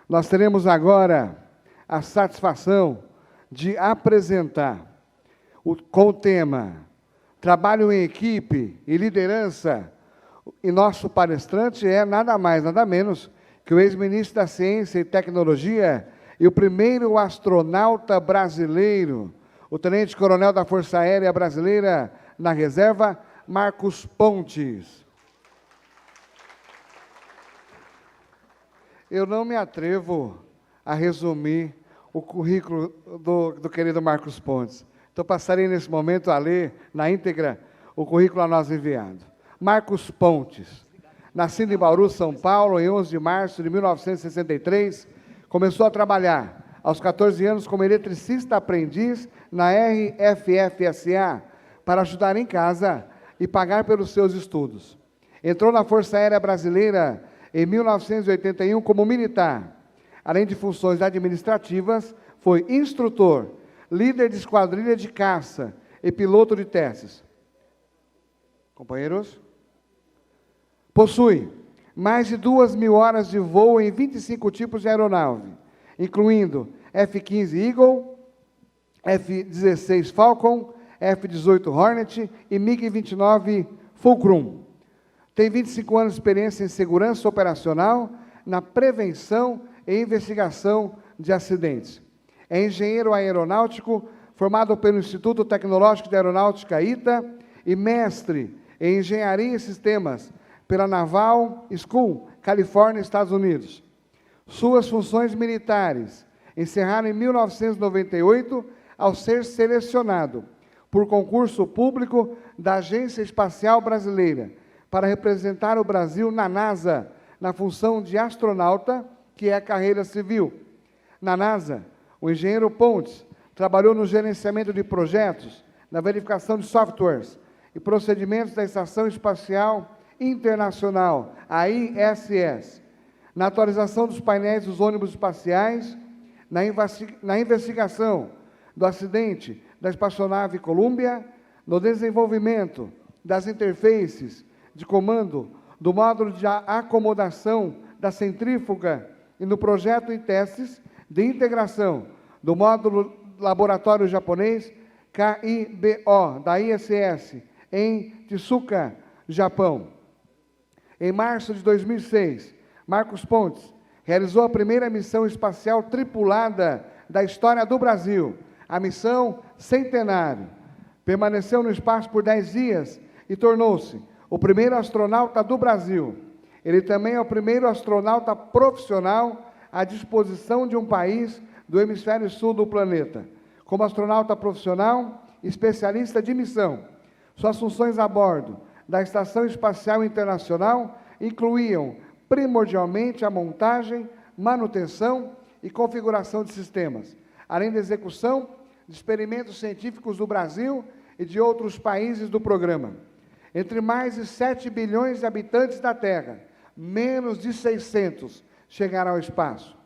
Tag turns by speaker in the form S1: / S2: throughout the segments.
S1: Nós teremos agora a satisfação de apresentar, com o tema Trabalho em Equipe e Liderança, e nosso palestrante é nada mais, nada menos que o ex-ministro da Ciência e Tecnologia e o primeiro astronauta brasileiro, o tenente-coronel da Força Aérea Brasileira na reserva, Marcos Pontes. Eu não me atrevo a resumir o currículo do querido Marcos Pontes. Então, passarei nesse momento a ler na íntegra o currículo a nós enviado. Marcos Pontes, nascido em Bauru, São Paulo, em 11 de março de 1963, começou a trabalhar aos 14 anos como eletricista aprendiz na RFFSA para ajudar em casa e pagar pelos seus estudos. Entrou na Força Aérea Brasileira em 1981 como militar. Além de funções administrativas, foi instrutor, líder de esquadrilha de caça e piloto de testes. Companheiros? Possui mais de 2.000 horas de voo em 25 tipos de aeronave, incluindo F-15 Eagle, F-16 Falcon, F-18 Hornet e MiG-29 Fulcrum. Tem 25 anos de experiência em segurança operacional, na prevenção e investigação de acidentes. É engenheiro aeronáutico, formado pelo Instituto Tecnológico de Aeronáutica, ITA, e mestre em Engenharia e Sistemas pela Naval School, Califórnia, Estados Unidos. Suas funções militares encerraram em 1998, ao ser selecionado por concurso público da Agência Espacial Brasileira para representar o Brasil na NASA, na função de astronauta, que é a carreira civil. Na NASA, o engenheiro Pontes trabalhou no gerenciamento de projetos, na verificação de softwares e procedimentos da Estação Espacial Internacional, a ISS, na atualização dos painéis dos ônibus espaciais, na investigação do acidente da espaçonave Columbia, no desenvolvimento das interfaces de comando do módulo de acomodação da centrífuga e no projeto e testes de integração do módulo laboratório japonês KIBO, da ISS, em Tsukuba, Japão. Em março de 2006, Marcos Pontes realizou a primeira missão espacial tripulada da história do Brasil, a missão Centenário. Permaneceu no espaço por 10 dias e tornou-se o primeiro astronauta do Brasil. Ele também é o primeiro astronauta profissional à disposição de um país do hemisfério sul do planeta. Como astronauta profissional, especialista de missão, suas funções a bordo da Estação Espacial Internacional incluíam primordialmente a montagem, manutenção e configuração de sistemas, além da execução de experimentos científicos do Brasil e de outros países do programa. Entre mais de 7 bilhões de habitantes da Terra, menos de 600 chegaram ao espaço.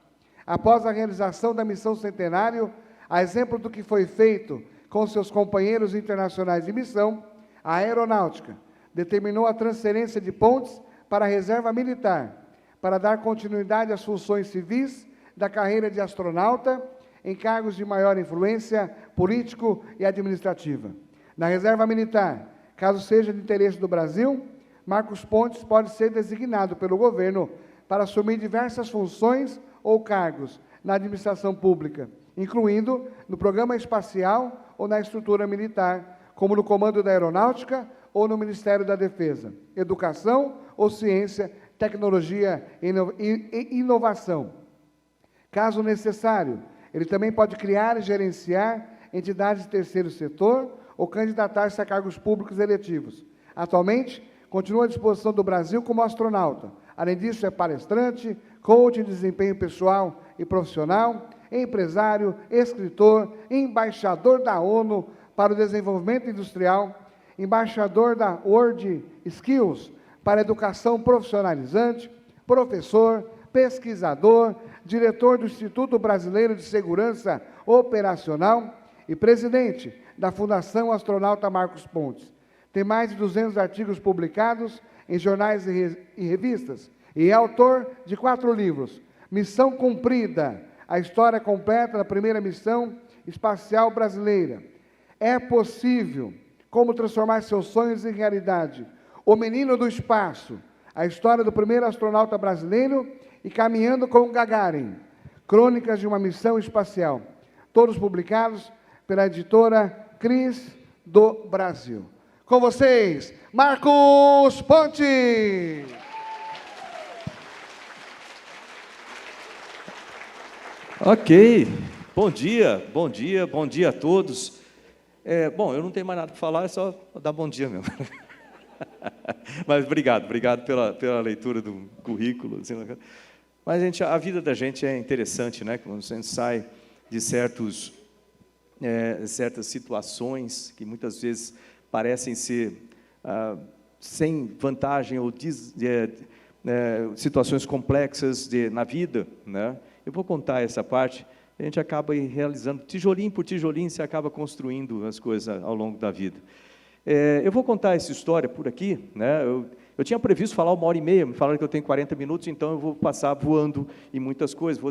S1: Após a realização da missão Centenário, a exemplo do que foi feito com seus companheiros internacionais de missão, a Aeronáutica determinou a transferência de Pontes para a reserva militar, para dar continuidade às funções civis da carreira de astronauta, em cargos de maior influência político e administrativa. Na reserva militar, caso seja de interesse do Brasil, Marcos Pontes pode ser designado pelo governo para assumir diversas funções ou cargos na administração pública, incluindo no programa espacial ou na estrutura militar, como no Comando da Aeronáutica ou no Ministério da Defesa, Educação ou Ciência, Tecnologia e Inovação. Caso necessário, ele também pode criar e gerenciar entidades de terceiro setor ou candidatar-se a cargos públicos eletivos. Atualmente, continua à disposição do Brasil como astronauta. Além disso, é palestrante, coach de desempenho pessoal e profissional, empresário, escritor, embaixador da ONU para o Desenvolvimento Industrial, embaixador da World Skills para a Educação Profissionalizante, professor, pesquisador, diretor do Instituto Brasileiro de Segurança Operacional e presidente da Fundação Astronauta Marcos Pontes. Tem mais de 200 artigos publicados em jornais e revistas e é autor de 4 livros: Missão cumprida. A história completa da primeira missão espacial brasileira. É possível. Como transformar seus sonhos em realidade. O Menino do Espaço. A história do primeiro astronauta brasileiro e Caminhando com Gagarin. Crônicas de uma missão espacial. Todos publicados pela editora Cris do Brasil. Com vocês, Marcos Ponte.
S2: Ok, bom dia a todos. Bom, eu não tenho mais nada para falar, é só dar bom dia mesmo. Mas obrigado pela leitura do currículo. Assim, mas, gente, a vida da gente é interessante, né? Quando a gente sai de certas situações que muitas vezes parecem ser sem vantagem ou situações complexas na vida, né? Eu vou contar essa parte, a gente acaba realizando, tijolinho por tijolinho, você acaba construindo as coisas ao longo da vida. Eu vou contar essa história por aqui, né? Eu tinha previsto falar 1h30, me falaram que eu tenho 40 minutos, então eu vou passar voando em muitas coisas,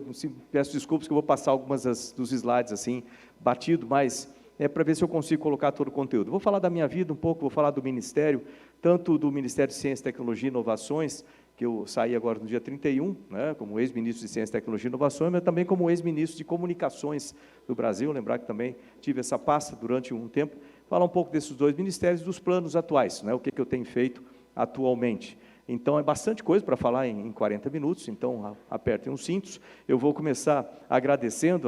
S2: peço desculpas que eu vou passar algumas dos slides assim, batido, mas é para ver se eu consigo colocar todo o conteúdo. Vou falar da minha vida um pouco, vou falar do Ministério, tanto do Ministério de Ciência, Tecnologia e Inovações, que eu saí agora no dia 31, né, como ex-ministro de Ciência, Tecnologia e Inovações, mas também como ex-ministro de Comunicações do Brasil, lembrar que também tive essa pasta durante um tempo, falar um pouco desses dois ministérios, dos planos atuais, né, o que eu tenho feito atualmente. Então, é bastante coisa para falar em 40 minutos, então apertem os cintos. Eu vou começar agradecer,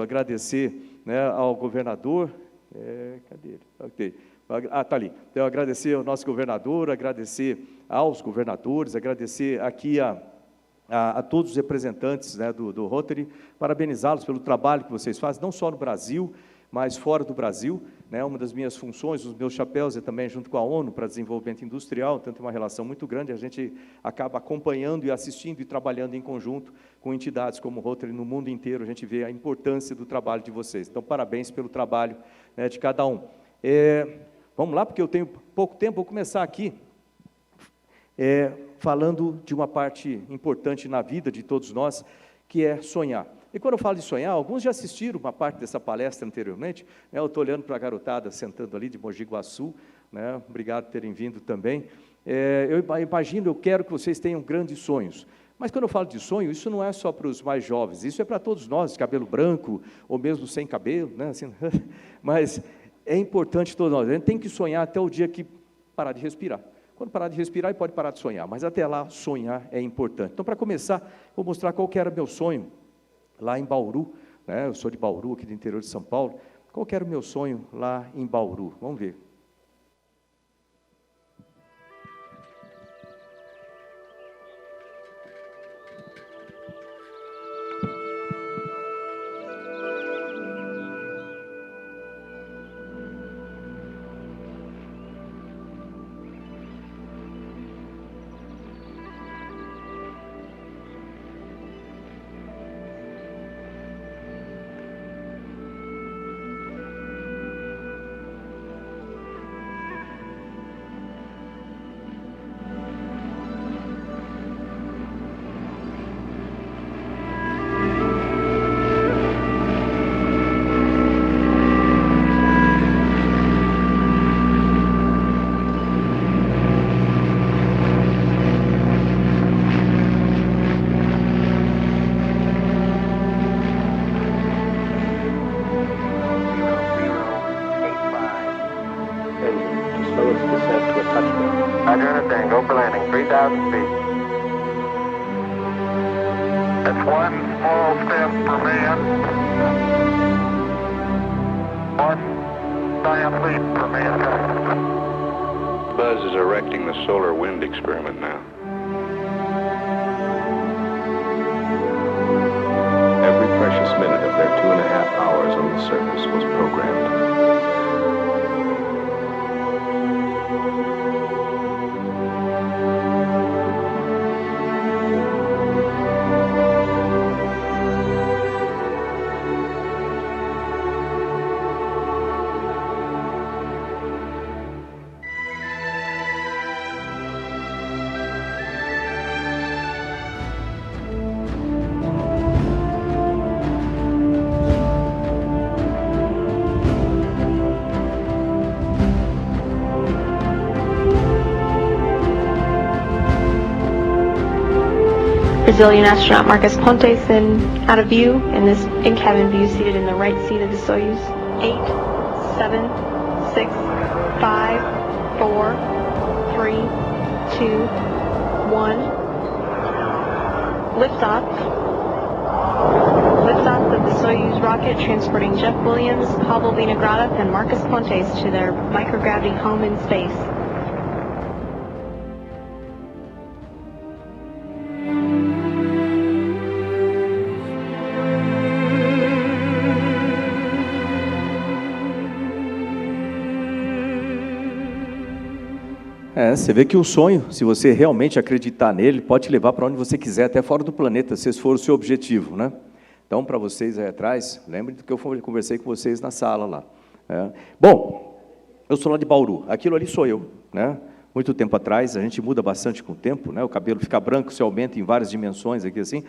S2: né, ao governador, cadê ele? Ok. Está ali. Então, agradecer ao nosso governador, agradecer aos governadores, agradecer aqui a todos os representantes, né, do Rotary, parabenizá-los pelo trabalho que vocês fazem, não só no Brasil, mas fora do Brasil, né? Uma das minhas funções, os meus chapéus, é também junto com a ONU para desenvolvimento industrial, tanto é uma relação muito grande, a gente acaba acompanhando e assistindo e trabalhando em conjunto com entidades como o Rotary no mundo inteiro, a gente vê a importância do trabalho de vocês. Então, parabéns pelo trabalho, né, de cada um. Vamos lá, porque eu tenho pouco tempo, vou começar aqui falando de uma parte importante na vida de todos nós, que é sonhar. E quando eu falo de sonhar, alguns já assistiram uma parte dessa palestra anteriormente, né? Eu estou olhando para a garotada sentando ali de Mogi Guaçu, né? Obrigado por terem vindo também. Eu imagino, eu quero que vocês tenham grandes sonhos. Mas quando eu falo de sonho, isso não é só para os mais jovens, isso é para todos nós, de cabelo branco, ou mesmo sem cabelo, né? Assim, mas é importante todos nós, a gente tem que sonhar até o dia que parar de respirar. Quando parar de respirar, pode parar de sonhar, mas até lá, sonhar é importante. Então, para começar, vou mostrar qual que era meu sonho, lá em Bauru, né? Eu sou de Bauru, aqui do interior de São Paulo. Qual que era o meu sonho lá em Bauru? Vamos ver.
S3: Buzz is erecting the solar wind experiment now.
S4: Every precious minute of their 2.5 hours on the surface was programmed.
S5: Brazilian astronaut Marcus Pontes then out of view, and this in-cabin view seated in the right seat of the Soyuz. 8, 7, 6, 5, 4, 3, 2, 1. Liftoff. Liftoff of the Soyuz rocket transporting Jeff Williams, Pavel Vinogradov, and Marcus Pontes to their microgravity home in space.
S2: Você vê que o sonho, se você realmente acreditar nele, pode te levar para onde você quiser, até fora do planeta, se esse for o seu objetivo, né? Então, para vocês aí atrás, lembrem do que eu conversei com vocês na sala lá. Bom, eu sou lá de Bauru, aquilo ali sou eu, né? Muito tempo atrás, a gente muda bastante com o tempo, né? O cabelo fica branco, se aumenta em várias dimensões aqui assim,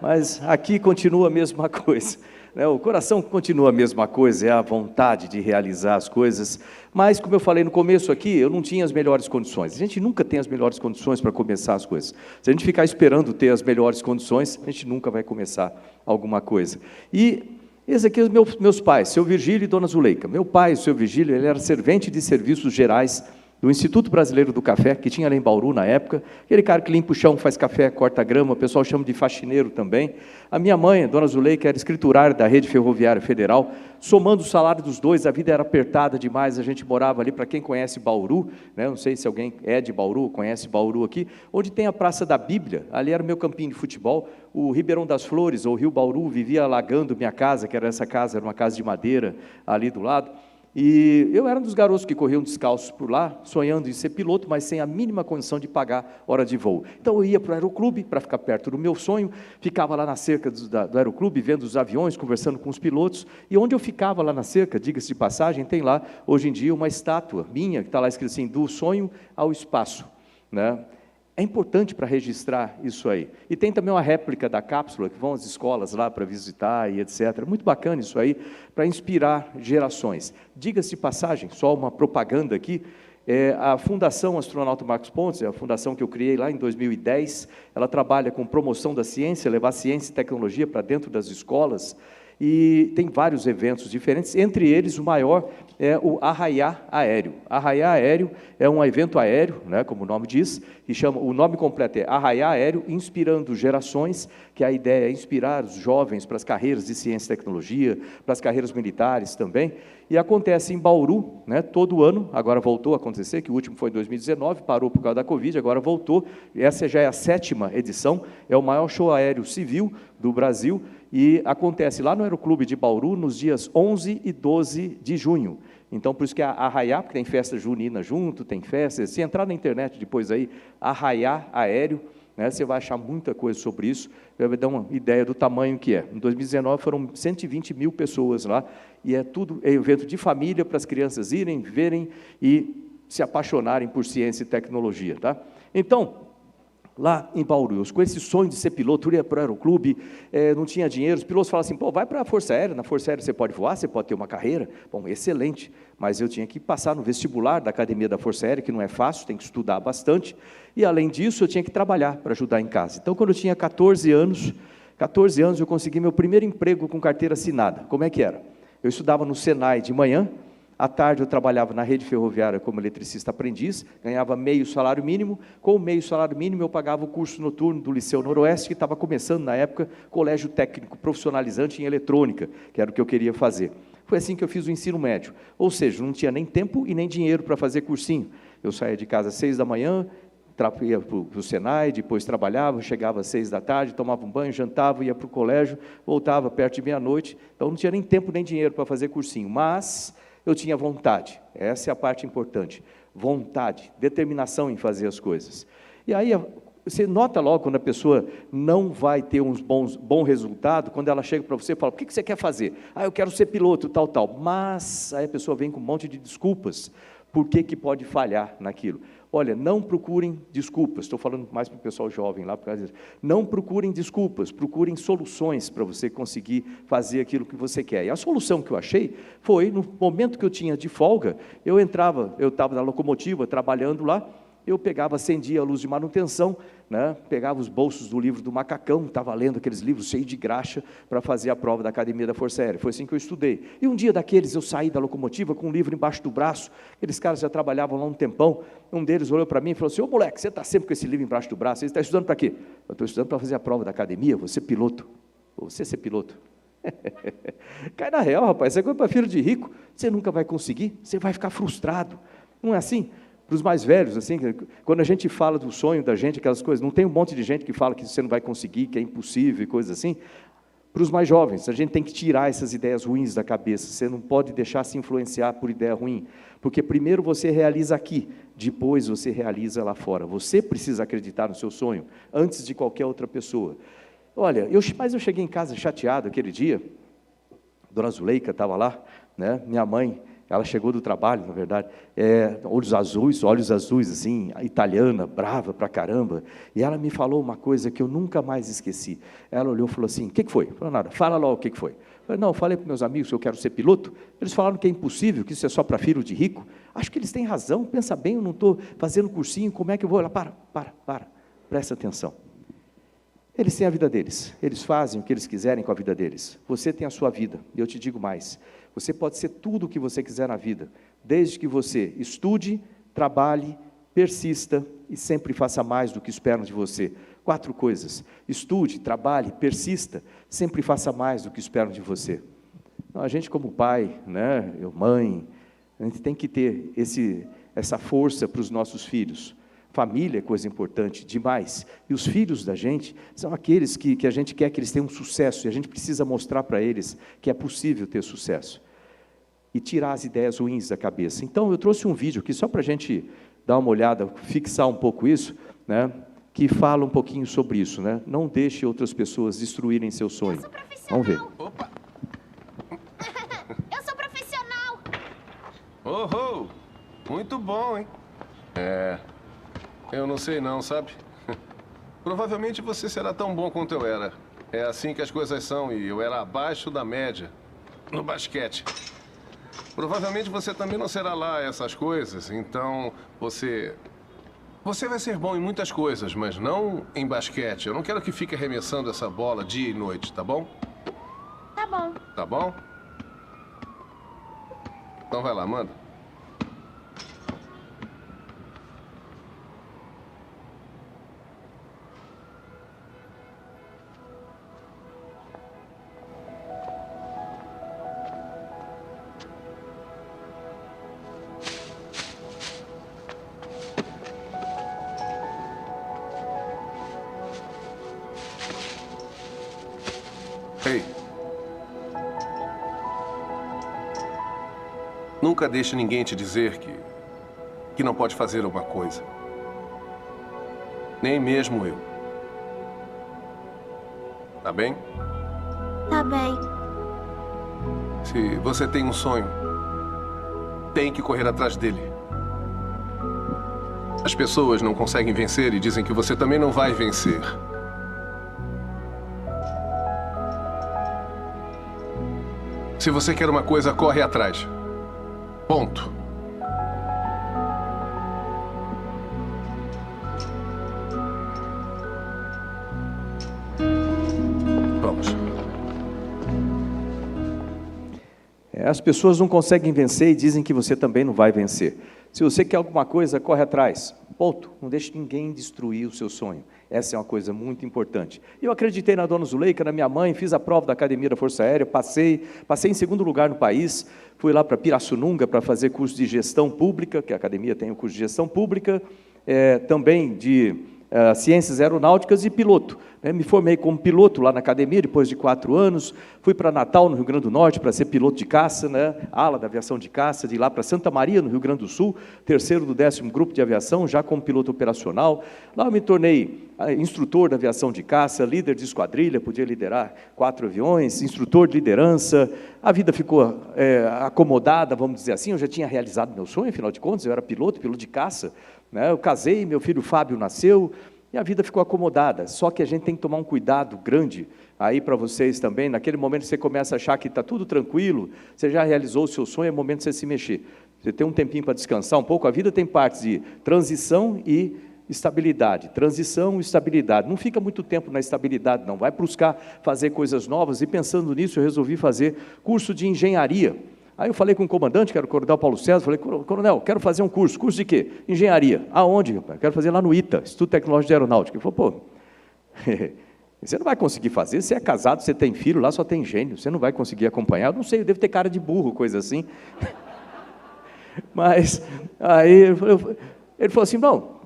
S2: mas aqui continua a mesma coisa. O coração continua a mesma coisa, é a vontade de realizar as coisas, mas, como eu falei no começo aqui, eu não tinha as melhores condições. A gente nunca tem as melhores condições para começar as coisas. Se a gente ficar esperando ter as melhores condições, a gente nunca vai começar alguma coisa. E esses aqui são meus pais, seu Virgílio e dona Zuleika. Meu pai, o seu Virgílio, ele era servente de serviços gerais do Instituto Brasileiro do Café, que tinha lá em Bauru na época, aquele cara que limpa o chão, faz café, corta grama, o pessoal chama de faxineiro também. A minha mãe, dona Zuleika, era escriturária da Rede Ferroviária Federal. Somando o salário dos dois, a vida era apertada demais, a gente morava ali, para quem conhece Bauru, né? Não sei se alguém é de Bauru, conhece Bauru aqui, onde tem a Praça da Bíblia, ali era o meu campinho de futebol, o Ribeirão das Flores, ou Rio Bauru, vivia alagando minha casa, que era essa casa, era uma casa de madeira ali do lado. E eu era um dos garotos que corriam descalços por lá, sonhando em ser piloto, mas sem a mínima condição de pagar hora de voo. Então eu ia para o aeroclube, para ficar perto do meu sonho, ficava lá na cerca do aeroclube, vendo os aviões, conversando com os pilotos, e onde eu ficava lá na cerca, diga-se de passagem, tem lá, hoje em dia, uma estátua minha, que está lá escrito assim, do sonho ao espaço, né? É importante para registrar isso aí. E tem também uma réplica da cápsula, que vão às escolas lá para visitar e etc. Muito bacana isso aí, para inspirar gerações. Diga-se de passagem, só uma propaganda aqui, a Fundação Astronauta Marcos Pontes, a fundação que eu criei lá em 2010, ela trabalha com promoção da ciência, levar ciência e tecnologia para dentro das escolas, e tem vários eventos diferentes, entre eles o maior é o Arraiá Aéreo. Arraiá Aéreo é um evento aéreo, né, como o nome diz, que chama, o nome completo é Arraiá Aéreo Inspirando Gerações, que a ideia é inspirar os jovens para as carreiras de ciência e tecnologia, para as carreiras militares também, e acontece em Bauru, né, todo ano, agora voltou a acontecer, que o último foi em 2019, parou por causa da Covid, agora voltou, essa já é a 7ª edição, é o maior show aéreo civil do Brasil, e acontece lá no Aeroclube de Bauru, nos dias 11 e 12 de junho. Então, por isso que é Arraiá, porque tem festa junina junto, tem festa, se entrar na internet depois aí, Arraiá Aéreo, né, você vai achar muita coisa sobre isso, vai dar uma ideia do tamanho que é. Em 2019 foram 120 mil pessoas lá, e é tudo, é evento de família para as crianças irem, verem e se apaixonarem por ciência e tecnologia, tá? Então, lá em Bauru, com esse sonho de ser piloto, eu ia para o aeroclube, não tinha dinheiro, os pilotos falavam assim, pô, vai para a Força Aérea, na Força Aérea você pode voar, você pode ter uma carreira, bom, excelente, mas eu tinha que passar no vestibular da Academia da Força Aérea, que não é fácil, tem que estudar bastante, e além disso eu tinha que trabalhar para ajudar em casa. Então, quando eu tinha 14 anos eu consegui meu primeiro emprego com carteira assinada. Como é que era? Eu estudava no Senai de manhã, à tarde eu trabalhava na rede ferroviária como eletricista aprendiz, ganhava meio salário mínimo, com o meio salário mínimo eu pagava o curso noturno do Liceu Noroeste, que estava começando na época, colégio técnico profissionalizante em eletrônica, que era o que eu queria fazer. Foi assim que eu fiz o ensino médio, ou seja, não tinha nem tempo e nem dinheiro para fazer cursinho. Eu saía de casa às 6 da manhã, ia para o Senai, depois trabalhava, chegava às 6 da tarde, tomava um banho, jantava, ia para o colégio, voltava perto de meia-noite, então não tinha nem tempo nem dinheiro para fazer cursinho, mas eu tinha vontade, essa é a parte importante, vontade, determinação em fazer as coisas. E aí você nota logo quando a pessoa não vai ter um bom resultado, quando ela chega para você e fala, o que você quer fazer? Ah, eu quero ser piloto, tal, mas aí a pessoa vem com um monte de desculpas, por que pode falhar naquilo? Olha, não procurem desculpas, estou falando mais para o pessoal jovem lá, por causa disso. Não procurem desculpas, procurem soluções para você conseguir fazer aquilo que você quer. E a solução que eu achei foi, no momento que eu tinha de folga, eu estava na locomotiva, trabalhando lá, eu pegava, acendia a luz de manutenção, né? Pegava os bolsos do livro do macacão, estava lendo aqueles livros cheios de graxa para fazer a prova da Academia da Força Aérea. Foi assim que eu estudei. E um dia daqueles eu saí da locomotiva com um livro embaixo do braço, aqueles caras já trabalhavam lá um tempão, um deles olhou para mim e falou assim: ô moleque, você está sempre com esse livro embaixo do braço, você está estudando para quê? Eu estou estudando para fazer a prova da academia, você piloto. Você ser piloto. Cai na real, rapaz, isso é coisa para filho de rico, você nunca vai conseguir, você vai ficar frustrado. Não é assim? Para os mais velhos, assim, quando a gente fala do sonho da gente, aquelas coisas, não tem um monte de gente que fala que você não vai conseguir, que é impossível e coisas assim. Para os mais jovens, a gente tem que tirar essas ideias ruins da cabeça, você não pode deixar se influenciar por ideia ruim, porque primeiro você realiza aqui, depois você realiza lá fora. Você precisa acreditar no seu sonho, antes de qualquer outra pessoa. Olha, mas eu cheguei em casa chateado aquele dia, Dona Zuleika estava lá, né? Minha mãe, ela chegou do trabalho, na verdade, olhos azuis, assim, italiana, brava pra caramba, e ela me falou uma coisa que eu nunca mais esqueci. Ela olhou e falou assim: o que foi? Falou: nada, fala logo o que foi. Eu falei: não, falei para meus amigos que eu quero ser piloto, eles falaram que é impossível, que isso é só para filho de rico. Acho que eles têm razão, pensa bem, eu não estou fazendo cursinho, como é que eu vou? Ela: para, presta atenção. Eles têm a vida deles, eles fazem o que eles quiserem com a vida deles. Você tem a sua vida, e eu te digo mais, você pode ser tudo o que você quiser na vida, desde que você estude, trabalhe, persista e sempre faça mais do que esperam de você. 4 coisas: estude, trabalhe, persista, sempre faça mais do que esperam de você. Então, a gente como pai, né, mãe, a gente tem que ter essa força para os nossos filhos. Família é coisa importante demais, e os filhos da gente são aqueles que a gente quer que eles tenham sucesso, e a gente precisa mostrar para eles que é possível ter sucesso, e tirar as ideias ruins da cabeça. Então eu trouxe um vídeo aqui, só para a gente dar uma olhada, fixar um pouco isso, né, que fala um pouquinho sobre isso, né? Não deixe outras pessoas destruírem seu sonho. Vamos ver.
S6: Opa!
S7: Eu sou profissional!
S6: Oh, muito bom, hein? Eu não sei não, sabe? Provavelmente você será tão bom quanto eu era. É assim que as coisas são, e eu era abaixo da média no basquete. Provavelmente você também não será lá essas coisas, então você vai ser bom em muitas coisas, mas não em basquete. Eu não quero que fique arremessando essa bola dia e noite, tá bom?
S7: Tá bom.
S6: Tá bom? Então vai lá, manda. Ei. Nunca deixe ninguém te dizer que não pode fazer uma coisa. Nem mesmo eu. Tá bem?
S7: Tá bem.
S6: Se você tem um sonho, tem que correr atrás dele. As pessoas não conseguem vencer e dizem que você também não vai vencer. Se você quer uma coisa, corre atrás. Ponto. Vamos.
S2: As pessoas não conseguem vencer e dizem que você também não vai vencer. Se você quer alguma coisa, corre atrás. Ponto. Não deixe ninguém destruir o seu sonho. Essa é uma coisa muito importante. Eu acreditei na Dona Zuleika, na minha mãe, fiz a prova da Academia da Força Aérea, passei em 2º lugar no país, fui lá para Pirassununga para fazer curso de gestão pública, que a academia tem o curso de gestão pública, também de ciências aeronáuticas e piloto. Me formei como piloto lá na academia, depois de 4 anos, fui para Natal, no Rio Grande do Norte, para ser piloto de caça, ala da aviação de caça, de lá para Santa Maria, no Rio Grande do Sul, 3º do 10º grupo de aviação, já como piloto operacional. Lá eu me tornei instrutor da aviação de caça, líder de esquadrilha, podia liderar 4 aviões, instrutor de liderança. A vida ficou acomodada, vamos dizer assim, eu já tinha realizado meu sonho, afinal de contas, eu era piloto de caça, eu casei, meu filho Fábio nasceu, e a vida ficou acomodada. Só que a gente tem que tomar um cuidado grande aí para vocês também. Naquele momento que você começa a achar que está tudo tranquilo, você já realizou o seu sonho, é momento de você se mexer. Você tem um tempinho para descansar um pouco. A vida tem partes de transição e estabilidade. Transição e estabilidade. Não fica muito tempo na estabilidade, não. Vai buscar fazer coisas novas, e pensando nisso, eu resolvi fazer curso de engenharia. Aí eu falei com o comandante, que era o coronel Paulo César, falei, coronel, quero fazer um curso. Curso de quê? Engenharia. Aonde, rapaz? Quero fazer lá no ITA, Instituto Tecnológico de Aeronáutica. Ele falou, pô, você não vai conseguir fazer, você é casado, você tem filho, lá só tem gênio, você não vai conseguir acompanhar. Eu não sei, eu devo ter cara de burro, coisa assim. Mas, aí ele falou assim, não,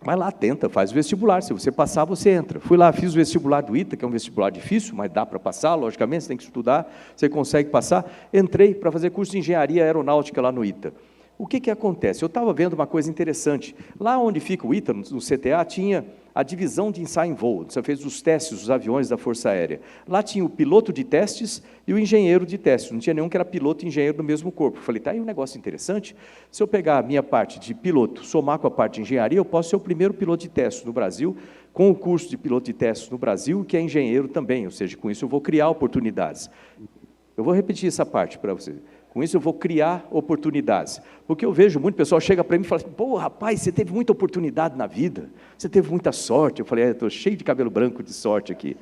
S2: vai lá, tenta, faz o vestibular, se você passar, você entra. Fui lá, fiz o vestibular do ITA, que é um vestibular difícil, mas dá para passar, logicamente, você tem que estudar, você consegue passar. Entrei para fazer curso de engenharia aeronáutica lá no ITA. O que acontece? Eu estava vendo uma coisa interessante. Lá onde fica o ITA, no CTA, tinha a divisão de ensaio em voo. Você fez os testes dos aviões da Força Aérea. Lá tinha o piloto de testes e o engenheiro de testes. Não tinha nenhum que era piloto e engenheiro no mesmo corpo. Eu falei, tá aí um negócio interessante. Se eu pegar a minha parte de piloto, somar com a parte de engenharia, eu posso ser o primeiro piloto de testes no Brasil, com o curso de piloto de testes no Brasil, que é engenheiro também. Ou seja, com isso eu vou criar oportunidades. Eu vou repetir essa parte para vocês. Com isso eu vou criar oportunidades. Porque eu vejo muito, o pessoal chega para mim e fala assim, pô, rapaz, você teve muita oportunidade na vida, você teve muita sorte. Eu falei, estou cheio de cabelo branco de sorte aqui.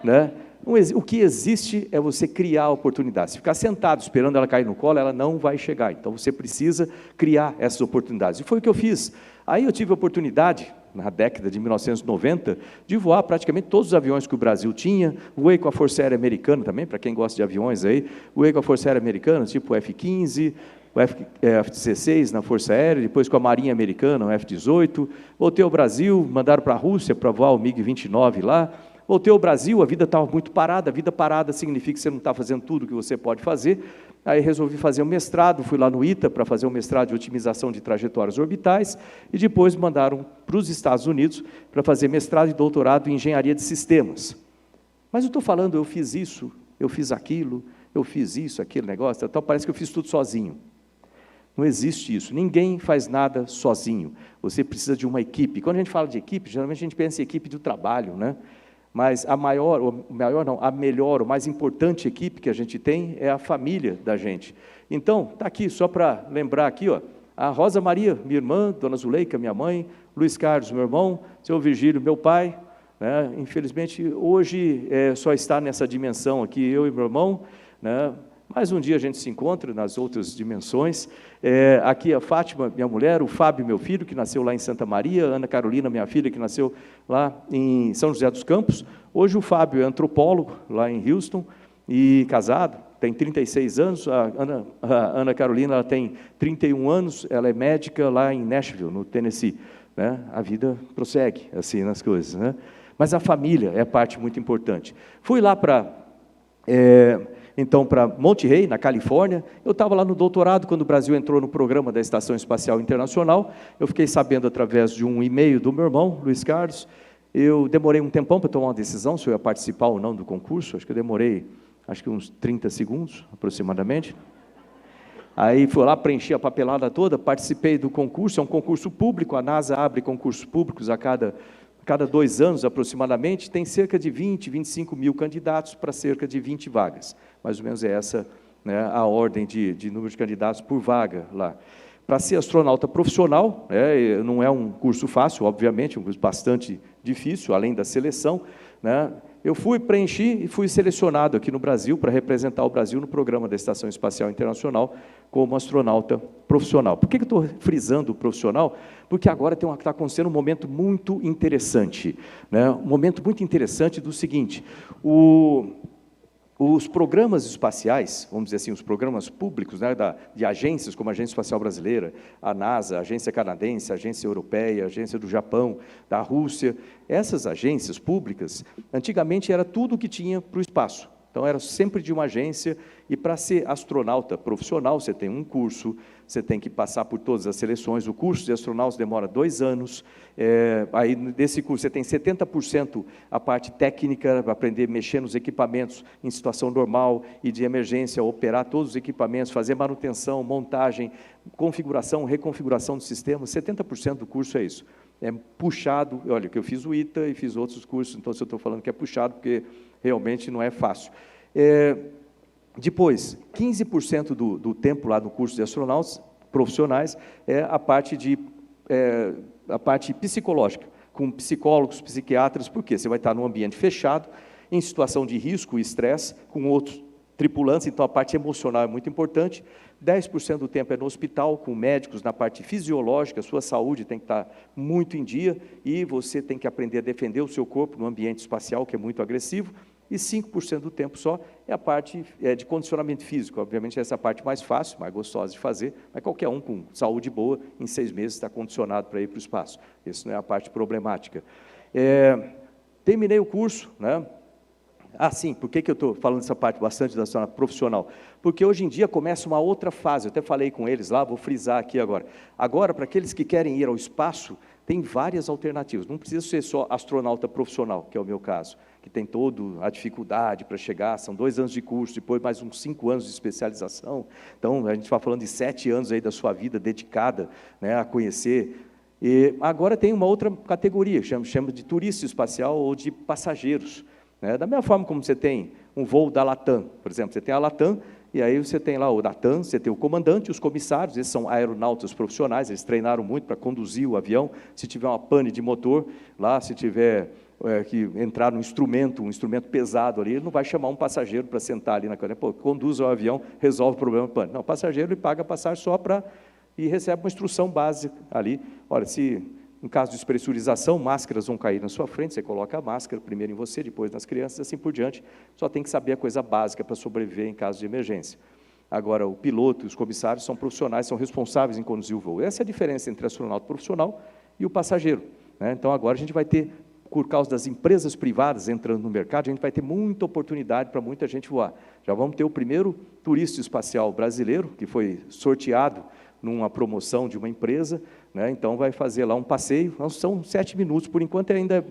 S2: Né? O que existe é você criar oportunidades. Se ficar sentado esperando ela cair no colo, ela não vai chegar. Então você precisa criar essas oportunidades. E foi o que eu fiz. Aí eu tive a oportunidade, na década de 1990, de voar praticamente todos os aviões que o Brasil tinha. Voei com a Força Aérea Americana também, para quem gosta de aviões aí. Voei com a Força Aérea Americana, tipo o F-15, o F-16 na Força Aérea, depois com a Marinha Americana, o F-18. Voltei ao Brasil, mandaram para a Rússia para voar o MiG-29 lá. Voltei ao Brasil, a vida estava muito parada. A vida parada significa que você não está fazendo tudo o que você pode fazer. Aí resolvi fazer um mestrado, fui lá no ITA para fazer um mestrado de otimização de trajetórias orbitais, e depois mandaram para os Estados Unidos para fazer mestrado e doutorado em engenharia de sistemas. Mas eu estou falando, eu fiz isso, eu fiz aquilo, eu fiz isso, aquele negócio, então parece que eu fiz tudo sozinho. Não existe isso, ninguém faz nada sozinho, você precisa de uma equipe. Quando a gente fala de equipe, geralmente a gente pensa em equipe do trabalho, né? Mas a melhor, o mais importante equipe que a gente tem é a família da gente. Então, está aqui, só para lembrar aqui, ó, a Rosa Maria, minha irmã, Dona Zuleika, minha mãe, Luiz Carlos, meu irmão, seu Virgílio, meu pai, né? Infelizmente, hoje só está nessa dimensão aqui, eu e meu irmão, né? Mas um dia a gente se encontra nas outras dimensões. Aqui a Fátima, minha mulher, o Fábio, meu filho, que nasceu lá em Santa Maria, a Ana Carolina, minha filha, que nasceu lá em São José dos Campos. Hoje o Fábio é antropólogo lá em Houston e casado, tem 36 anos. A Ana Carolina ela tem 31 anos, ela é médica lá em Nashville, no Tennessee. Né? A vida prossegue assim nas coisas. Né? Mas a família é parte muito importante. Fui lá para... Então, para Monterey, na Califórnia, eu estava lá no doutorado, quando o Brasil entrou no programa da Estação Espacial Internacional. Eu fiquei sabendo através de um e-mail do meu irmão, Luiz Carlos. Eu demorei um tempão para tomar uma decisão, se eu ia participar ou não do concurso. Acho que eu demorei, uns 30 segundos, aproximadamente. Aí fui lá, preenchi a papelada toda, participei do concurso. É um concurso público, a NASA abre concursos públicos a cada 2 anos, aproximadamente, tem cerca de 20, 25 mil candidatos para cerca de 20 vagas. Mais ou menos é essa, né, a ordem de número de candidatos por vaga lá. Para ser astronauta profissional, não é um curso fácil, obviamente, é um curso bastante difícil, além da seleção. Né, eu preenchi e fui selecionado aqui no Brasil para representar o Brasil no programa da Estação Espacial Internacional como astronauta profissional. Por que eu estou frisando o profissional? Porque agora está acontecendo um momento muito interessante. Né? Um momento muito interessante do seguinte, os programas espaciais, vamos dizer assim, os programas públicos, né, de agências como a Agência Espacial Brasileira, a NASA, a Agência Canadense, a Agência Europeia, a Agência do Japão, da Rússia, essas agências públicas, antigamente era tudo o que tinha para o espaço. Então, era sempre de uma agência, e para ser astronauta profissional, você tem um curso, você tem que passar por todas as seleções. O curso de astronautas demora 2 anos, aí desse curso você tem 70% a parte técnica, para aprender a mexer nos equipamentos em situação normal e de emergência, operar todos os equipamentos, fazer manutenção, montagem, configuração, reconfiguração do sistema. 70% do curso é isso. É puxado, olha, que eu fiz o ITA e fiz outros cursos, então se eu estou falando que é puxado, porque realmente não é fácil. Depois, 15% do tempo lá no curso de astronautas profissionais é a parte psicológica, com psicólogos, psiquiatras, porque você vai estar num ambiente fechado, em situação de risco e estresse, com outros tripulantes, então a parte emocional é muito importante. 10% do tempo é no hospital, com médicos na parte fisiológica, a sua saúde tem que estar muito em dia, e você tem que aprender a defender o seu corpo no ambiente espacial, que é muito agressivo, e 5% do tempo só é a parte de condicionamento físico. Obviamente, essa é a parte mais fácil, mais gostosa de fazer, mas qualquer um com saúde boa, em 6 meses, está condicionado para ir para o espaço. Essa não é a parte problemática. Terminei o curso, né? Sim, por que eu estou falando dessa parte bastante da astronauta profissional? Porque hoje em dia começa uma outra fase, eu até falei com eles lá, vou frisar aqui agora. Agora, para aqueles que querem ir ao espaço, tem várias alternativas, não precisa ser só astronauta profissional, que é o meu caso, que tem toda a dificuldade para chegar, são 2 anos de curso, depois mais uns 5 anos de especialização, então a gente está falando de 7 anos aí da sua vida dedicada, né, a conhecer. E agora tem uma outra categoria, chama de turista espacial ou de passageiros. Da mesma forma como você tem um voo da Latam, por exemplo, você tem a Latam, e aí você tem lá o Latam, você tem o comandante, os comissários, esses são aeronautas profissionais, eles treinaram muito para conduzir o avião, se tiver uma pane de motor, lá se tiver que entrar um instrumento pesado ali, ele não vai chamar um passageiro para sentar ali na cadeira, conduz o avião, resolve o problema pane. Não, o passageiro ele paga passagem só e recebe uma instrução básica ali, olha, se... Em caso de despressurização, máscaras vão cair na sua frente, você coloca a máscara primeiro em você, depois nas crianças, assim por diante. Só tem que saber a coisa básica para sobreviver em caso de emergência. Agora, o piloto e os comissários são profissionais, são responsáveis em conduzir o voo. Essa é a diferença entre o astronauta profissional e o passageiro. Então, agora a gente vai ter, por causa das empresas privadas entrando no mercado, a gente vai ter muita oportunidade para muita gente voar. Já vamos ter o primeiro turista espacial brasileiro, que foi sorteado numa promoção de uma empresa, então vai fazer lá um passeio, são 7 minutos, por enquanto ainda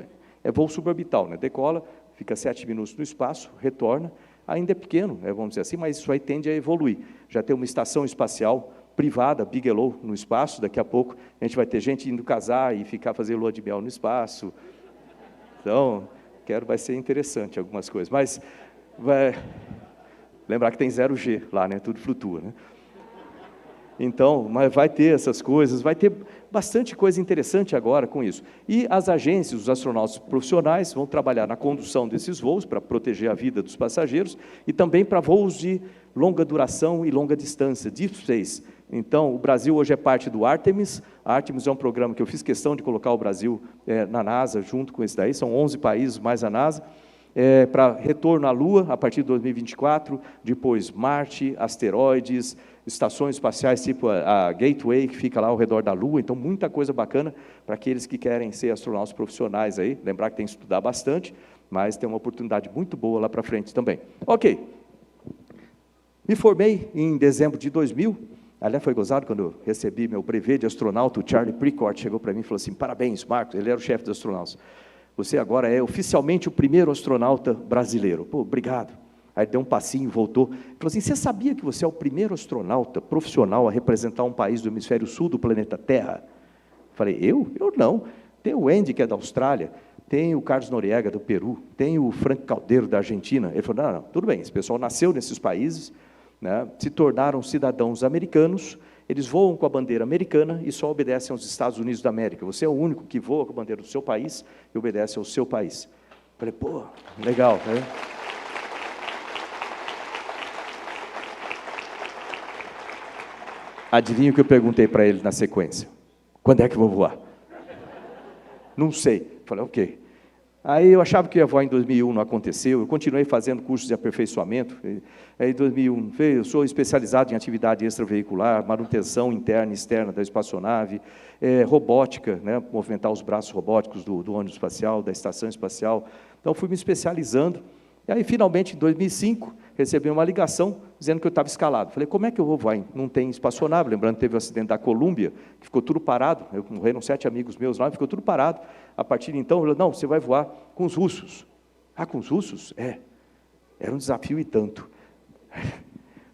S2: é voo suborbital, decola, fica 7 minutos no espaço, retorna, ainda é pequeno, vamos dizer assim, mas isso aí tende a evoluir. Já tem uma estação espacial privada, Bigelow, no espaço, daqui a pouco a gente vai ter gente indo casar e ficar fazer lua de mel no espaço, então, vai ser interessante algumas coisas, mas vai lembrar que tem 0G lá, tudo flutua, Então, mas vai ter essas coisas, vai ter bastante coisa interessante agora com isso. E as agências, os astronautas profissionais vão trabalhar na condução desses voos para proteger a vida dos passageiros e também para voos de longa duração e longa distância, Deep Space. Então, o Brasil hoje é parte do Artemis. A Artemis é um programa que eu fiz questão de colocar o Brasil na NASA, junto com esse daí, são 11 países mais a NASA. Para retorno à Lua, a partir de 2024, depois Marte, asteroides, estações espaciais tipo a Gateway, que fica lá ao redor da Lua, então muita coisa bacana para aqueles que querem ser astronautas profissionais aí, lembrar que tem que estudar bastante, mas tem uma oportunidade muito boa lá para frente também. Ok, me formei em dezembro de 2000, aliás foi gozado quando eu recebi meu brevet de astronauta, o Charlie Precourt chegou para mim e falou assim, parabéns Marcos, ele era o chefe dos astronautas, você agora é oficialmente o primeiro astronauta brasileiro. Obrigado. Aí deu um passinho, voltou. Falou assim, você sabia que você é o primeiro astronauta profissional a representar um país do hemisfério sul do planeta Terra? Falei, eu? Eu não. Tem o Andy, que é da Austrália, tem o Carlos Noriega, do Peru, tem o Frank Caldeiro, da Argentina. Ele falou, não, tudo bem, esse pessoal nasceu nesses países, se tornaram cidadãos americanos, eles voam com a bandeira americana e só obedecem aos Estados Unidos da América. Você é o único que voa com a bandeira do seu país e obedece ao seu país. Falei, legal, Adivinha o que eu perguntei para ele na sequência? Quando é que eu vou voar? Não sei. Falei, ok. Aí eu achava que ia voar em 2001, não aconteceu. Eu continuei fazendo cursos de aperfeiçoamento. Aí em 2001, eu sou especializado em atividade extraveicular, manutenção interna e externa da espaçonave, robótica, movimentar os braços robóticos do ônibus espacial, da estação espacial. Então, fui me especializando. E aí, finalmente, em 2005, recebi uma ligação dizendo que eu estava escalado. Falei, como é que eu vou voar? Não tem espaçonave. Lembrando que teve o acidente da Colômbia, que ficou tudo parado. Morreram 7 amigos meus lá, ficou tudo parado. A partir de então, eu falei, não, você vai voar com os russos. Ah, com os russos? Era um desafio e tanto.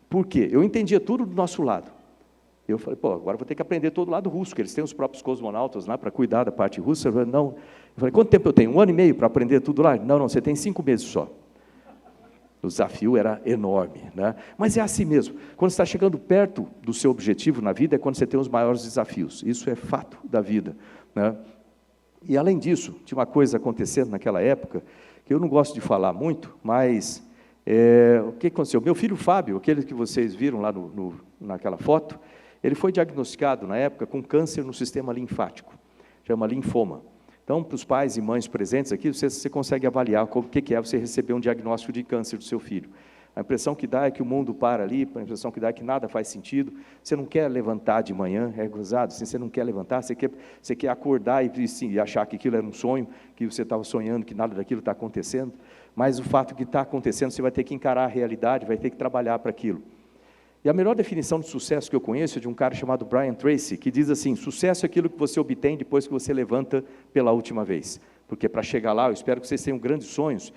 S2: Por quê? Eu entendia tudo do nosso lado. Eu falei, agora vou ter que aprender todo o lado russo, que eles têm os próprios cosmonautas lá para cuidar da parte russa. Eu falei, não. Eu falei, quanto tempo eu tenho? 1 ano e meio para aprender tudo lá? Não, você tem 5 meses só. O desafio era enorme, né? Mas é assim mesmo. Quando você está chegando perto do seu objetivo na vida, é quando você tem os maiores desafios. Isso é fato da vida, né? E além disso, tinha uma coisa acontecendo naquela época, que eu não gosto de falar muito, mas o que aconteceu? Meu filho Fábio, aquele que vocês viram lá naquela foto, ele foi diagnosticado na época com câncer no sistema linfático, chama linfoma. Então, para os pais e mães presentes aqui, você consegue avaliar o que é você receber um diagnóstico de câncer do seu filho. A impressão que dá é que o mundo para ali, a impressão que dá é que nada faz sentido, você não quer levantar de manhã, é gozado, assim, você não quer levantar, você quer acordar e achar que aquilo era um sonho, que você estava sonhando, que nada daquilo está acontecendo, mas o fato que está acontecendo, você vai ter que encarar a realidade, vai ter que trabalhar para aquilo. E a melhor definição de sucesso que eu conheço é de um cara chamado Brian Tracy, que diz assim: sucesso é aquilo que você obtém depois que você levanta pela última vez. Porque para chegar lá, eu espero que vocês tenham grandes sonhos.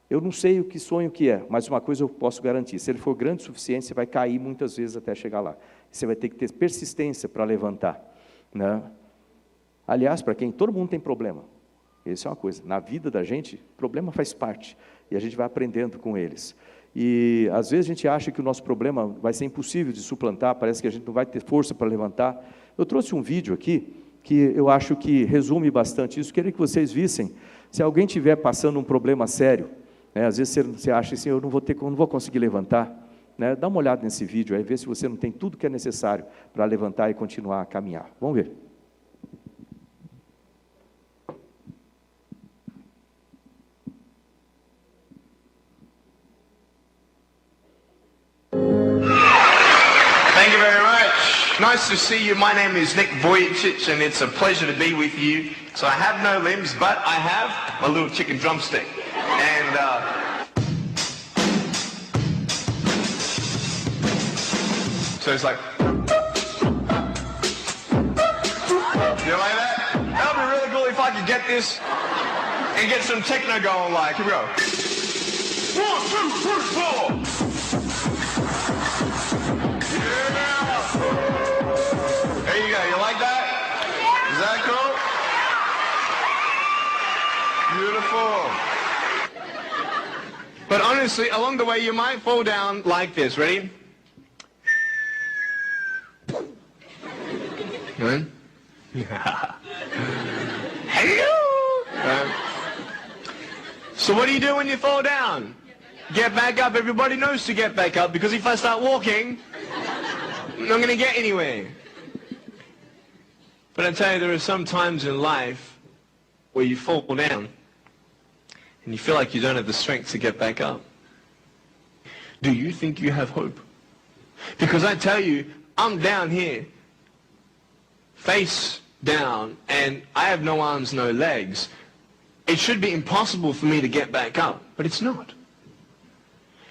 S2: Eu não sei o que sonho que é, mas uma coisa eu posso garantir: se ele for grande o suficiente, você vai cair muitas vezes até chegar lá. Você vai ter que ter persistência para levantar, né? Aliás, para quem todo mundo tem problema, essa é uma coisa. Na vida da gente, problema faz parte, e a gente vai aprendendo com eles. E às vezes a gente acha que o nosso problema vai ser impossível de suplantar, parece que a gente não vai ter força para levantar. Eu trouxe um vídeo aqui, que eu acho que resume bastante isso. Queria que vocês vissem, se alguém estiver passando um problema sério, né, às vezes você acha assim, eu não vou conseguir levantar, né, dá uma olhada nesse vídeo, aí vê se você não tem tudo que é necessário para levantar e continuar a caminhar. Vamos ver.
S8: Thank you very much. Nice to see you. My name is Nick Vujicic, and it's a pleasure to be with you. So I have no limbs, but I have a little chicken drumstick. And so it's like, you like that? That would be really cool if I could get this and get some techno going. Like, here we go. 1, 2, 3, 4. There you go. You like that? Is that cool? Beautiful. But honestly, along the way, you might fall down like this. Ready? Good? Hello! So what do you do when you fall down? Get back up. Everybody knows to get back up, because if I start walking, I'm not going to get anywhere. But I tell you, there are some times in life where you fall down and you feel like you don't have the strength to get back up. Do you think you have hope? Because I tell you, I'm down here, face down, and I have no arms, no legs. It should be impossible for me to get back up, but it's not.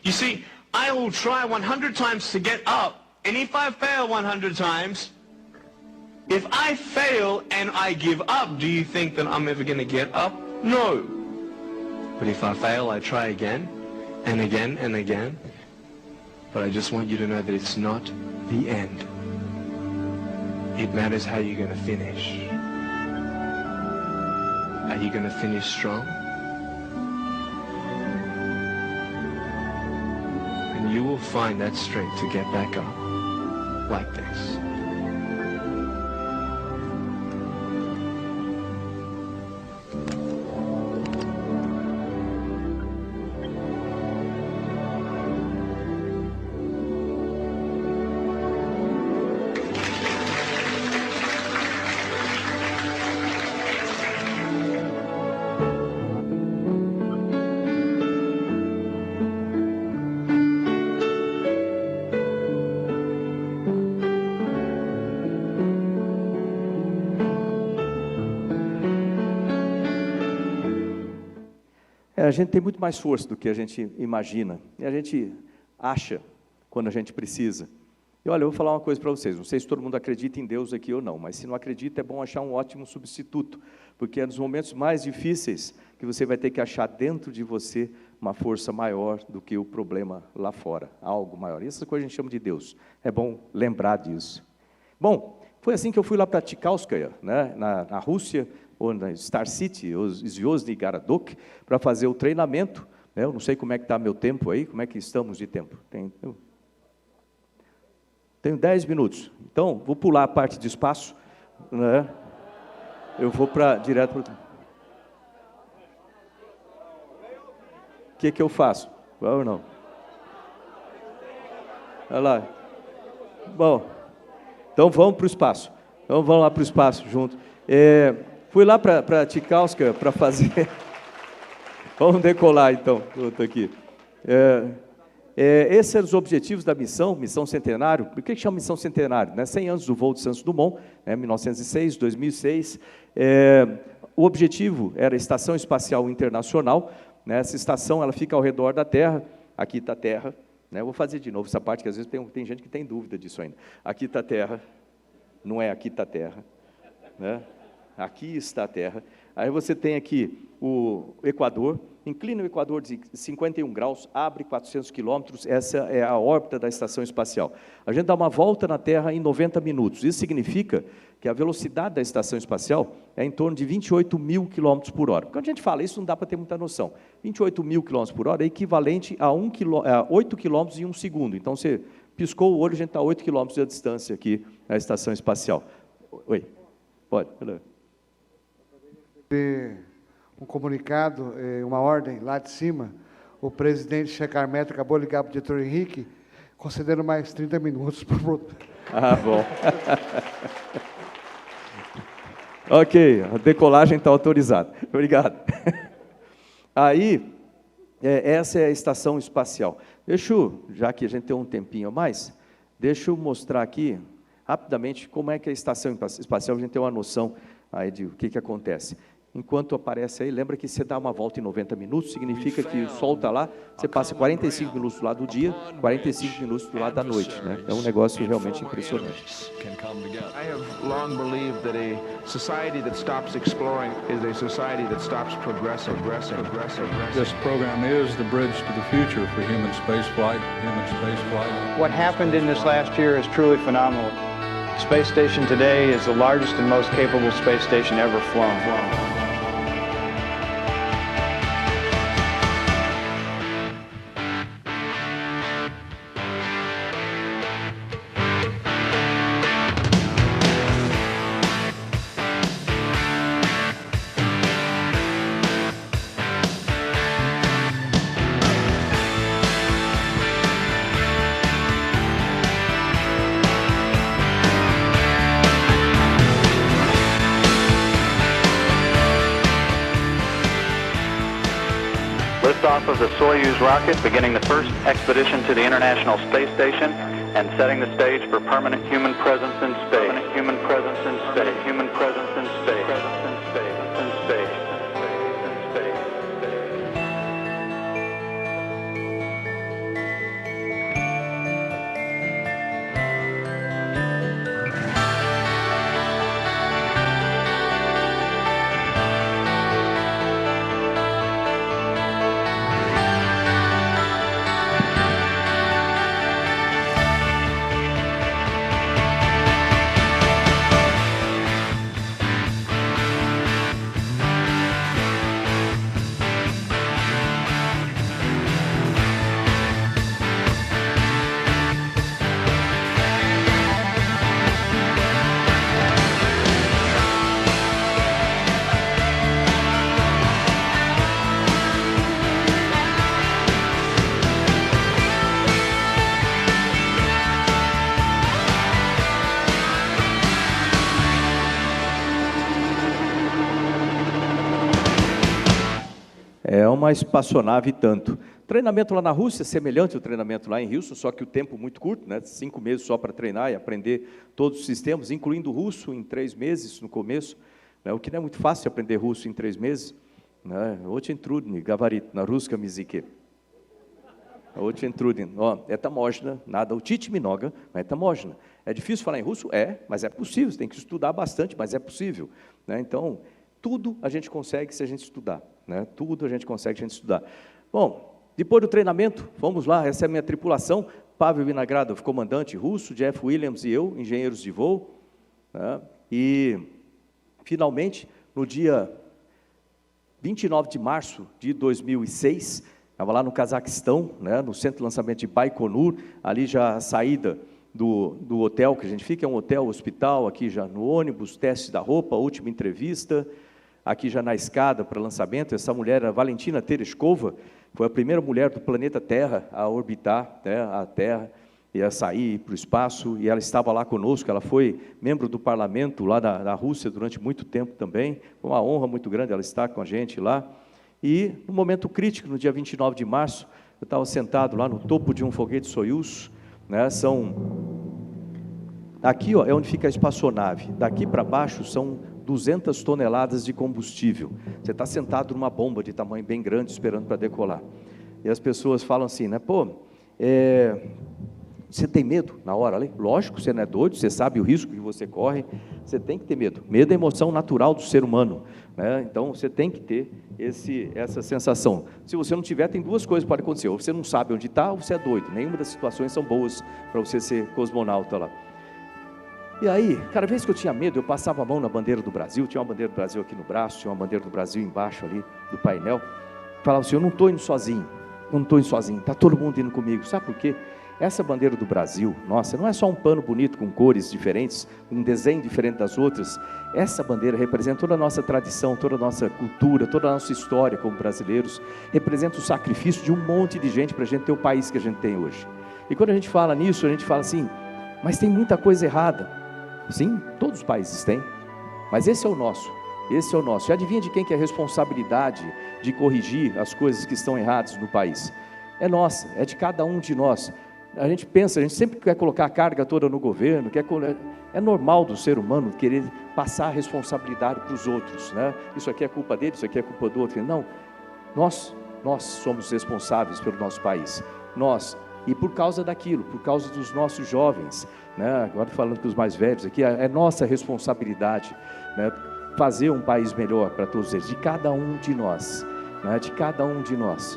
S8: You see, I will try 100 times to get up, and if I fail 100 times, if I fail and I give up, do you think that I'm ever going to get up? No. But if I fail, I try again and again and again. But I just want you to know that it's not the end. It matters how you're going to finish. Are you going to finish strong? And you will find that strength to get back up like this.
S2: A gente tem muito mais força do que a gente imagina, e a gente acha quando a gente precisa. E olha, eu vou falar uma coisa para vocês, não sei se todo mundo acredita em Deus aqui ou não, mas se não acredita, é bom achar um ótimo substituto, porque é nos momentos mais difíceis que você vai ter que achar dentro de você uma força maior do que o problema lá fora, algo maior. E essa coisa a gente chama de Deus, é bom lembrar disso. Bom, foi assim que eu fui lá para Tchaikovskaya, né, na Rússia, ou na Star City, ou Zvezny Garadok, para fazer o treinamento Eu não sei como é que está meu tempo aí, como é que estamos de tempo. Tenho 10 minutos. Então, vou pular a parte de espaço, né? Eu vou direto para... O que eu faço? Vai ou não? Olha lá. Bom, então vamos para o espaço. Então vamos lá para o espaço junto. Fui lá para Tchaikovsky para fazer... Vamos decolar então. Estou aqui. Esses eram os objetivos da missão Centenário. Por que chama missão Centenário? Né? 100 anos do voo de Santos Dumont, 1906, 2006. O objetivo era a Estação Espacial Internacional. Né? Essa estação ela fica ao redor da Terra. Aqui está a Terra. Né? Vou fazer de novo essa parte, que às vezes tem gente que tem dúvida disso ainda. Aqui está a Terra. Não é aqui está a Terra. Né? Aqui está a Terra. Aí você tem aqui o Equador, inclina o Equador de 51 graus, abre 400 quilômetros, essa é a órbita da Estação Espacial. A gente dá uma volta na Terra em 90 minutos. Isso significa que a velocidade da Estação Espacial é em torno de 28 mil quilômetros por hora. Quando a gente fala isso, não dá para ter muita noção. 28 mil quilômetros por hora é equivalente a 8 quilômetros em um segundo. Então, você piscou o olho, a gente está a 8 quilômetros de distância aqui na Estação Espacial. Oi, pode.
S1: Um comunicado, uma ordem lá de cima, o presidente Checarmetro acabou de ligar para o diretor Henrique, concedendo mais 30 minutos para o...
S2: Ah, bom. Ok, a decolagem está autorizada. Obrigado. Aí, essa é a estação espacial. Já que a gente tem um tempinho a mais, deixa eu mostrar aqui, rapidamente, como é que é a estação espacial, a gente tem uma noção aí de o que acontece. Enquanto aparece aí, lembra que você dá uma volta em 90 minutos, significa que o Sol está lá, você passa 45 minutos do lado do dia, 45 minutos do lado da noite. Né? É um negócio realmente impressionante.
S9: I have long believed that a society that stops exploring is a society that stops progressing.
S10: This program is the bridge to the future for human spaceflight.
S11: What happened in this last year is truly phenomenal. The space station today is the largest and most capable space station ever flown.
S12: Liftoff of the Soyuz rocket, beginning the first expedition to the International Space Station and setting the stage for permanent human presence in space. Human presence in space. Human presence in space. Presence in space. In space. In space.
S2: É uma espaçonave tanto. Treinamento lá na Rússia é semelhante ao treinamento lá em Houston, só que o tempo muito curto, né? 5 meses só para treinar e aprender todos os sistemas, incluindo o russo em 3 meses no começo, né? O que não é muito fácil aprender russo em 3 meses. Очень трудно говорить на русском языке. Очень трудно. Это можно, надо учить много, mas это можно. É difícil falar em russo? Mas é possível, você tem que estudar bastante, mas é possível. Né? Então, tudo a gente consegue se a gente estudar. Né? Tudo a gente consegue se a gente estudar. Bom, depois do treinamento, vamos lá, essa é a minha tripulação, Pavel Vinogradov, comandante russo, Jeff Williams e eu, engenheiros de voo. Né? E, finalmente, no dia 29 de março de 2006, Estava lá no Cazaquistão, né, no centro de lançamento de Baikonur, ali já a saída do hotel que a gente fica, é um hotel, hospital, aqui já no ônibus, teste da roupa, última entrevista, aqui já na escada para lançamento. Essa mulher era Valentina Tereshkova, foi a primeira mulher do planeta Terra a orbitar, né, a Terra, ia sair para o espaço, e ela estava lá conosco. Ela foi membro do parlamento lá da Rússia durante muito tempo também, foi uma honra muito grande ela estar com a gente lá. E no momento crítico, no dia 29 de março, eu estava sentado lá no topo de um foguete Soyuz, né, aqui, ó, é onde fica a espaçonave, daqui para baixo são 200 toneladas de combustível. Você está sentado numa bomba de tamanho bem grande, esperando para decolar. E as pessoas falam assim, né, pô, você tem medo na hora ali? Lógico, você não é doido, você sabe o risco que você corre, você tem que ter medo. Medo é a emoção natural do ser humano, né? Então você tem que ter essa sensação. Se você não tiver, tem duas coisas que podem acontecer: ou você não sabe onde está, ou você é doido. Nenhuma das situações são boas para você ser cosmonauta lá. E aí, cada vez que eu tinha medo, eu passava a mão na bandeira do Brasil, tinha uma bandeira do Brasil aqui no braço, tinha uma bandeira do Brasil embaixo ali do painel, falava assim, eu não estou indo sozinho, está todo mundo indo comigo. Sabe por quê? Essa bandeira do Brasil, nossa, não é só um pano bonito com cores diferentes, um desenho diferente das outras. Essa bandeira representa toda a nossa tradição, toda a nossa cultura, toda a nossa história como brasileiros, representa o sacrifício de um monte de gente para a gente ter o país que a gente tem hoje. E quando a gente fala nisso, a gente fala assim, mas tem muita coisa errada. Sim, todos os países têm, mas esse é o nosso. Esse é o nosso. E adivinha de quem que é a responsabilidade de corrigir as coisas que estão erradas no país? É nossa, é de cada um de nós. A gente pensa, a gente sempre quer colocar a carga toda no governo, é normal do ser humano querer passar a responsabilidade para os outros, né? Isso aqui é culpa dele, isso aqui é culpa do outro. Não, nós somos responsáveis pelo nosso país, nós, e por causa daquilo, por causa dos nossos jovens, né? Agora falando com os mais velhos aqui, é nossa responsabilidade, né? Fazer um país melhor para todos eles, de cada um de nós, né? De cada um de nós.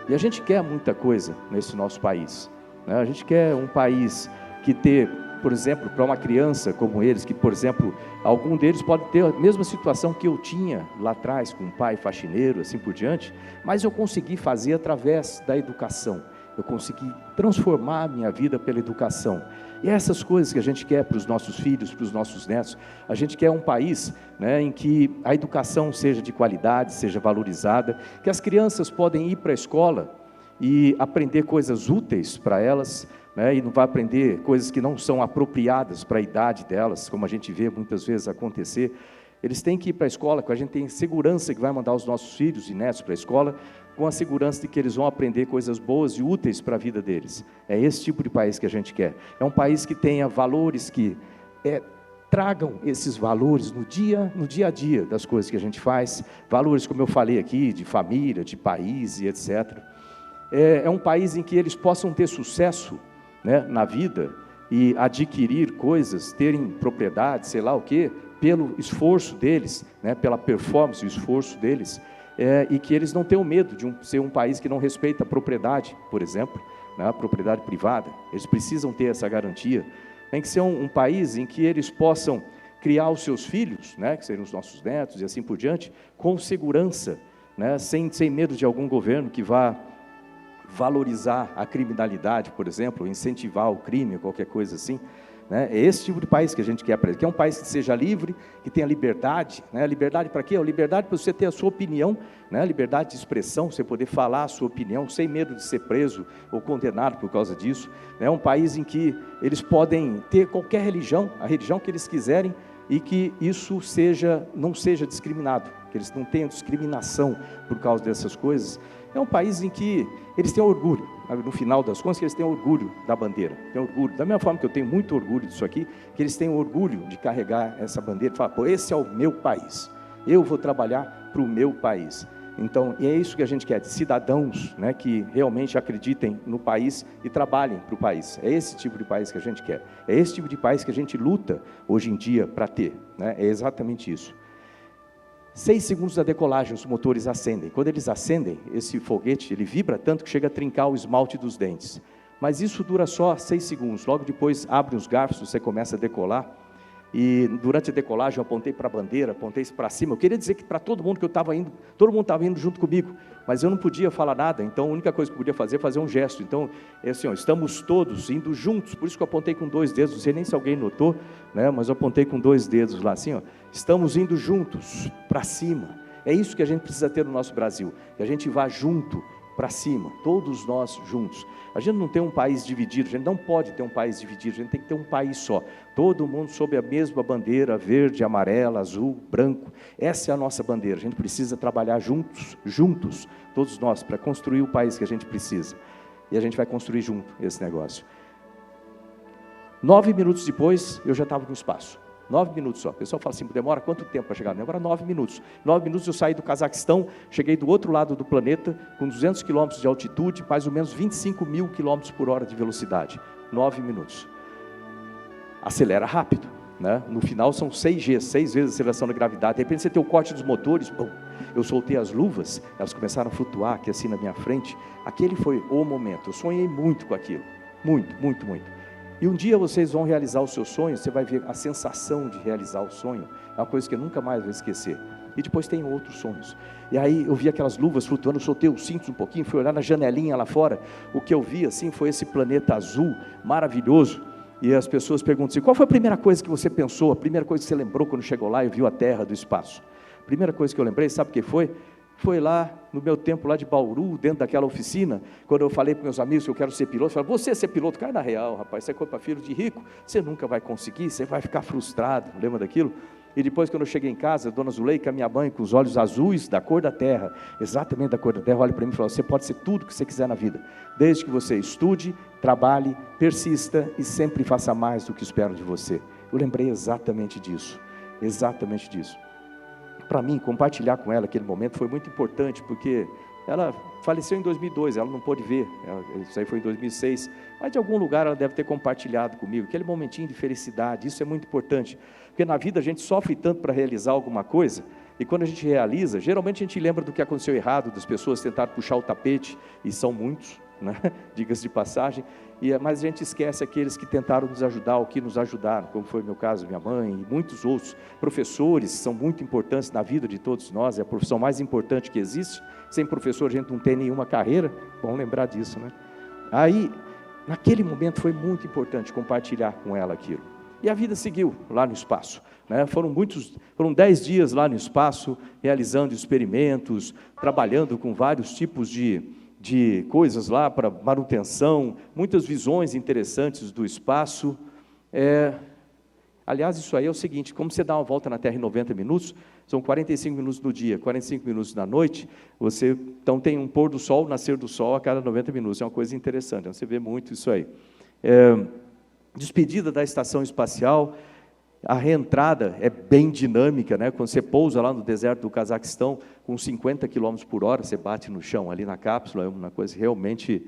S2: E a gente quer muita coisa nesse nosso país. A gente quer um país que ter, por exemplo, para uma criança como eles, que, por exemplo, algum deles pode ter a mesma situação que eu tinha lá atrás, com um pai faxineiro, assim por diante, mas eu consegui fazer através da educação, eu consegui transformar a minha vida pela educação. E essas coisas que a gente quer para os nossos filhos, para os nossos netos. A gente quer um país, né, em que a educação seja de qualidade, seja valorizada, que as crianças podem ir para a escola e aprender coisas úteis para elas, né, e não vai aprender coisas que não são apropriadas para a idade delas, como a gente vê muitas vezes acontecer. Eles têm que ir para a escola, que a gente tem segurança que vai mandar os nossos filhos e netos para a escola, com a segurança de que eles vão aprender coisas boas e úteis para a vida deles. É esse tipo de país que a gente quer. É um país que tenha valores, que tragam esses valores no dia a dia das coisas que a gente faz, valores, como eu falei aqui, de família, de país e etc. É um país em que eles possam ter sucesso, né, na vida e adquirir coisas, terem propriedade, sei lá o quê, pelo esforço deles, né, pela performance, o esforço deles, e que eles não tenham medo de ser um país que não respeita a propriedade, por exemplo, né, a propriedade privada. Eles precisam ter essa garantia. Tem que ser um país em que eles possam criar os seus filhos, né, que seriam os nossos netos e assim por diante, com segurança, né, sem medo de algum governo que vá valorizar a criminalidade, por exemplo, incentivar o crime, qualquer coisa assim, né? É esse tipo de país que a gente quer para ele, que é um país que seja livre, que tenha liberdade, né? Liberdade para quê? Liberdade para você ter a sua opinião, né? Liberdade de expressão, você poder falar a sua opinião, sem medo de ser preso ou condenado por causa disso. É um país em que eles podem ter qualquer religião, a religião que eles quiserem, e que isso não seja discriminado, que eles não tenham discriminação por causa dessas coisas. É um país em que eles têm orgulho, no final das contas, que eles têm orgulho da bandeira, têm orgulho, da mesma forma que eu tenho muito orgulho disso aqui, que eles têm orgulho de carregar essa bandeira e falar, pô, esse é o meu país, eu vou trabalhar para o meu país. Então, e é isso que a gente quer, de cidadãos, né, que realmente acreditem no país e trabalhem para o país. É esse tipo de país que a gente quer, é esse tipo de país que a gente luta hoje em dia para ter, né? É exatamente isso. 6 segundos da decolagem, os motores acendem. Quando eles acendem, esse foguete, ele vibra tanto que chega a trincar o esmalte dos dentes. Mas isso dura só 6 segundos. Logo depois, abre os garfos, você começa a decolar. E durante a decolagem eu apontei para a bandeira, apontei para cima. Eu queria dizer que para todo mundo que eu estava indo, todo mundo estava indo junto comigo, mas eu não podia falar nada, então a única coisa que eu podia fazer é fazer um gesto. Então, é assim, ó, estamos todos indo juntos, por isso que eu apontei com 2 dedos, não sei nem se alguém notou, né, mas eu apontei com 2 dedos lá, assim, ó, estamos indo juntos, para cima. É isso que a gente precisa ter no nosso Brasil, que a gente vá junto, para cima, todos nós juntos. A gente não tem um país dividido, a gente não pode ter um país dividido, a gente tem que ter um país só. Todo mundo sob a mesma bandeira, verde, amarela, azul, branco. Essa é a nossa bandeira, a gente precisa trabalhar juntos, todos nós, para construir o país que a gente precisa. E a gente vai construir junto esse negócio. 9 minutos depois, eu já estava no espaço. 9 minutos só. O pessoal fala assim, demora quanto tempo para chegar? Demora 9 minutos. 9 minutos eu saí do Cazaquistão, cheguei do outro lado do planeta, com 200 quilômetros de altitude, mais ou menos 25 mil quilômetros por hora de velocidade. 9 minutos. Acelera rápido, né? No final são 6G, 6 vezes a aceleração da gravidade. De repente você tem o corte dos motores, bom, eu soltei as luvas, elas começaram a flutuar aqui assim na minha frente. Aquele foi o momento. Eu sonhei muito com aquilo. Muito, muito, muito. E um dia vocês vão realizar os seus sonhos, você vai ver a sensação de realizar o sonho, é uma coisa que eu nunca mais vou esquecer. E depois tem outros sonhos. E aí eu vi aquelas luvas flutuando, eu soltei os cintos um pouquinho, fui olhar na janelinha lá fora, o que eu vi assim foi esse planeta azul, maravilhoso. E as pessoas perguntam assim, qual foi a primeira coisa que você pensou, a primeira coisa que você lembrou quando chegou lá e viu a Terra do espaço? A primeira coisa que eu lembrei, sabe o que foi? Foi lá, no meu tempo lá de Bauru, dentro daquela oficina, quando eu falei para meus amigos que eu quero ser piloto, falaram, você ser piloto, cai na real, rapaz, isso é coisa para filho de rico, você nunca vai conseguir, você vai ficar frustrado, lembra daquilo? E depois, quando eu cheguei em casa, a dona Zuleika, minha mãe, com os olhos azuis, da cor da terra, exatamente da cor da terra, olha para mim e falou, você pode ser tudo que você quiser na vida, desde que você estude, trabalhe, persista e sempre faça mais do que esperam de você. Eu lembrei exatamente disso. Para mim, compartilhar com ela aquele momento foi muito importante, porque ela faleceu em 2002, ela não pôde ver, isso aí foi em 2006, mas de algum lugar ela deve ter compartilhado comigo, aquele momentinho de felicidade, isso é muito importante, porque na vida a gente sofre tanto para realizar alguma coisa, e quando a gente realiza, geralmente a gente lembra do que aconteceu errado, das pessoas tentaram puxar o tapete, e são muitos, né? Diga-se de passagem, mas a gente esquece aqueles que tentaram nos ajudar, ou que nos ajudaram, como foi o meu caso, minha mãe, e muitos outros. Professores são muito importantes na vida de todos nós, é a profissão mais importante que existe. Sem professor a gente não tem nenhuma carreira, bom lembrar disso, né? Aí, naquele momento foi muito importante compartilhar com ela aquilo. E a vida seguiu lá no espaço, né? Foram 10 dias lá no espaço, realizando experimentos, trabalhando com vários tipos de coisas lá para manutenção, muitas visões interessantes do espaço. Aliás, isso aí é o seguinte, como você dá uma volta na Terra em 90 minutos, são 45 minutos no dia, 45 minutos na noite, você então tem um pôr do sol, nascer do sol a cada 90 minutos, é uma coisa interessante, então, você vê muito isso aí. Despedida da estação espacial, a reentrada é bem dinâmica, né? Quando você pousa lá no deserto do Cazaquistão, com 50 km por hora, você bate no chão ali na cápsula, é uma coisa realmente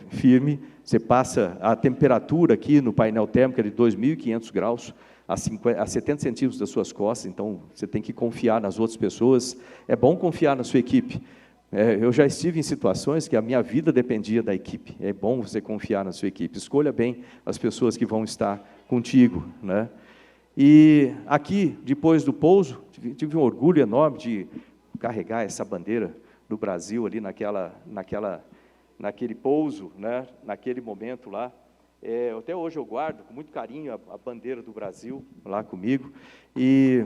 S2: firme. Você passa a temperatura aqui no painel térmico de 2.500 graus, a 70 centímetros das suas costas, então você tem que confiar nas outras pessoas. É bom confiar na sua equipe. Eu já estive em situações que a minha vida dependia da equipe. É bom você confiar na sua equipe. Escolha bem as pessoas que vão estar contigo, né? E aqui, depois do pouso, tive um orgulho enorme de carregar essa bandeira do Brasil ali naquele pouso, né? Naquele momento lá. Até hoje eu guardo com muito carinho a bandeira do Brasil lá comigo. E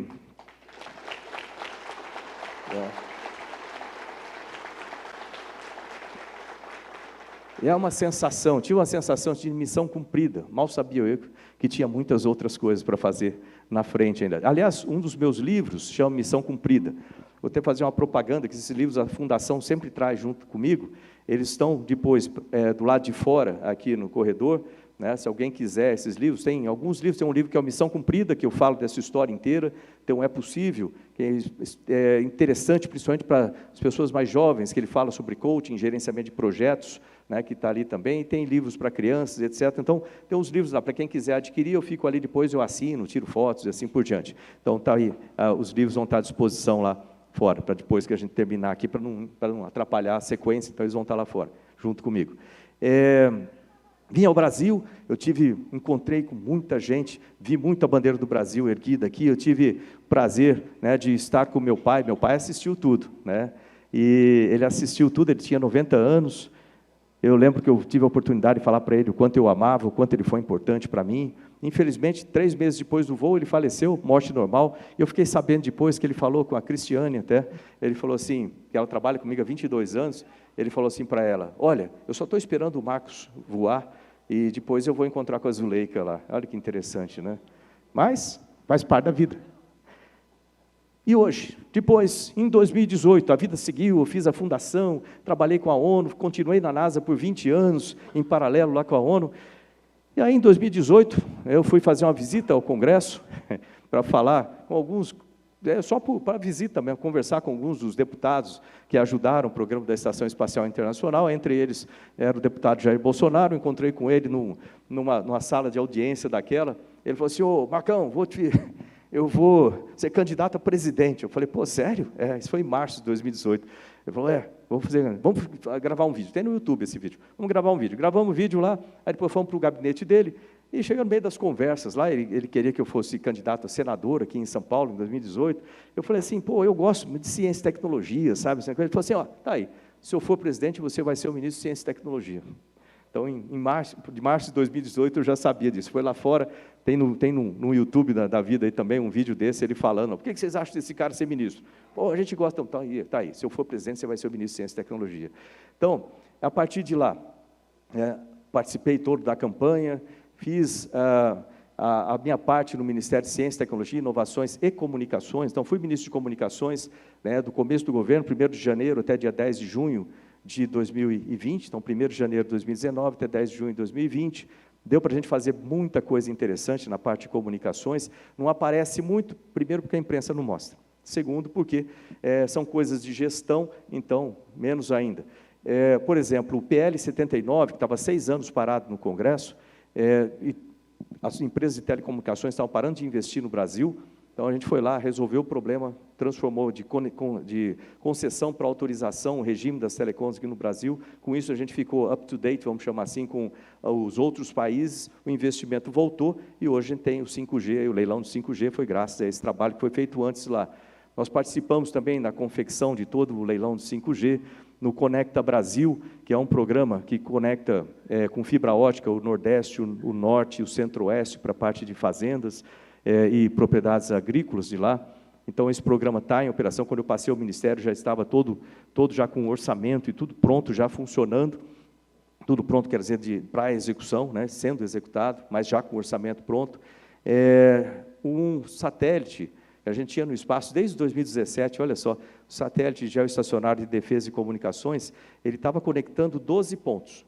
S2: é uma sensação, tive uma sensação de missão cumprida. Mal sabia eu que tinha muitas outras coisas para fazer na frente ainda. Aliás, um dos meus livros chama Missão Cumprida. Vou até fazer uma propaganda, que esses livros a Fundação sempre traz junto comigo. Eles estão depois do lado de fora, aqui no corredor, né? Se alguém quiser esses livros, tem alguns livros, tem um livro que é o Missão Cumprida, que eu falo dessa história inteira, então É Possível, que é interessante, principalmente para as pessoas mais jovens, que ele fala sobre coaching, gerenciamento de projetos, né, que está ali também, tem livros para crianças, etc. Então, tem uns livros lá, para quem quiser adquirir, eu fico ali depois, eu assino, tiro fotos e assim por diante. Então, está aí, os livros vão estar à disposição lá fora, para depois que a gente terminar aqui, para não atrapalhar a sequência, então eles vão estar lá fora, junto comigo. Vim ao Brasil, encontrei com muita gente, vi muita bandeira do Brasil erguida aqui, eu tive o prazer, né, de estar com meu pai assistiu tudo, né, e ele assistiu tudo, ele tinha 90 anos, eu lembro que eu tive a oportunidade de falar para ele o quanto eu amava, o quanto ele foi importante para mim. Infelizmente, 3 meses depois do voo, ele faleceu, morte normal, e eu fiquei sabendo depois que ele falou com a Cristiane até, ele falou assim, que ela trabalha comigo há 22 anos, ele falou assim para ela, olha, eu só estou esperando o Marcos voar, e depois eu vou encontrar com a Zuleika lá. Olha que interessante, né? Mas faz parte da vida. E hoje, depois, em 2018, a vida seguiu, eu fiz a fundação, trabalhei com a ONU, continuei na NASA por 20 anos, em paralelo lá com a ONU. E aí, em 2018, eu fui fazer uma visita ao Congresso, para falar com alguns, só para visita mesmo, conversar com alguns dos deputados que ajudaram o programa da Estação Espacial Internacional, entre eles era o deputado Jair Bolsonaro, encontrei com ele numa sala de audiência daquela, ele falou assim, ô Marcão, eu vou ser candidato a presidente. Eu falei, pô, sério? Isso foi em março de 2018. Ele falou, vamos gravar um vídeo. Tem no YouTube esse vídeo. Vamos gravar um vídeo. Gravamos um vídeo lá, aí depois fomos para o gabinete dele, e chegando no meio das conversas lá, ele queria que eu fosse candidato a senador aqui em São Paulo, em 2018. Eu falei assim, pô, eu gosto de ciência e tecnologia, sabe? Ele falou assim, ó, tá aí, se eu for presidente, você vai ser o ministro de ciência e tecnologia. Então, em março de 2018, eu já sabia disso. Foi lá fora, tem no YouTube da vida aí também um vídeo desse, ele falando, por que vocês acham desse cara ser ministro? Pô, a gente gosta, então, tá aí, se eu for presidente, você vai ser o ministro de Ciência e Tecnologia. Então, a partir de lá, participei todo da campanha, fiz a minha parte no Ministério de Ciência, Tecnologia, Inovações e Comunicações. Então, fui ministro de Comunicações, né, do começo do governo, 1º de janeiro até dia 10 de junho, de 2020, então 1º de janeiro de 2019 até 10 de junho de 2020, deu para a gente fazer muita coisa interessante na parte de comunicações, não aparece muito, primeiro porque a imprensa não mostra, segundo porque são coisas de gestão, então menos ainda. Por exemplo, o PL 79, que estava 6 anos parado no Congresso, e as empresas de telecomunicações estavam parando de investir no Brasil, então a gente foi lá, resolveu o problema, transformou de concessão para autorização o regime das telecoms aqui no Brasil. Com isso a gente ficou up to date, vamos chamar assim, com os outros países, o investimento voltou e hoje a gente tem o 5G, o leilão do 5G foi graças a esse trabalho que foi feito antes lá. Nós participamos também na confecção de todo o leilão do 5G, no Conecta Brasil, que é um programa que conecta com fibra ótica o Nordeste, o Norte e o Centro-Oeste para a parte de fazendas, e propriedades agrícolas de lá. Então, esse programa está em operação. Quando eu passei ao Ministério, já estava todo já com orçamento e tudo pronto, já funcionando. Tudo pronto, quer dizer, para a execução, né, sendo executado, mas já com orçamento pronto. Um satélite que a gente tinha no espaço desde 2017, olha só, o satélite geoestacionário de defesa e comunicações, ele estava conectando 12 pontos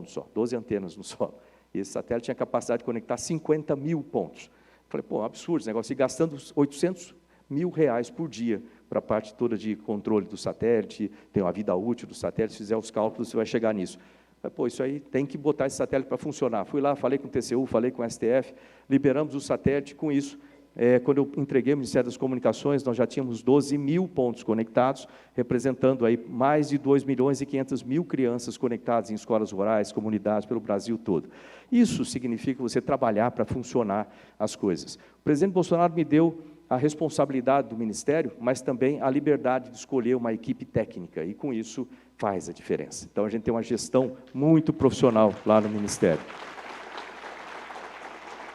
S2: só, 12 antenas no solo. E esse satélite tinha capacidade de conectar 50 mil pontos. Falei, pô, absurdo esse negócio, e gastando R$800 mil por dia para a parte toda de controle do satélite, tem uma vida útil do satélite, se fizer os cálculos, você vai chegar nisso. Falei, pô, isso aí tem que botar esse satélite para funcionar. Fui lá, falei com o TCU, falei com o STF, liberamos o satélite com isso. Quando eu entreguei o Ministério das Comunicações, nós já tínhamos 12 mil pontos conectados, representando aí mais de 2.500.000 crianças conectadas em escolas rurais, comunidades pelo Brasil todo. Isso significa você trabalhar para funcionar as coisas. O presidente Bolsonaro me deu a responsabilidade do Ministério, mas também a liberdade de escolher uma equipe técnica, e com isso faz a diferença. Então, a gente tem uma gestão muito profissional lá no Ministério.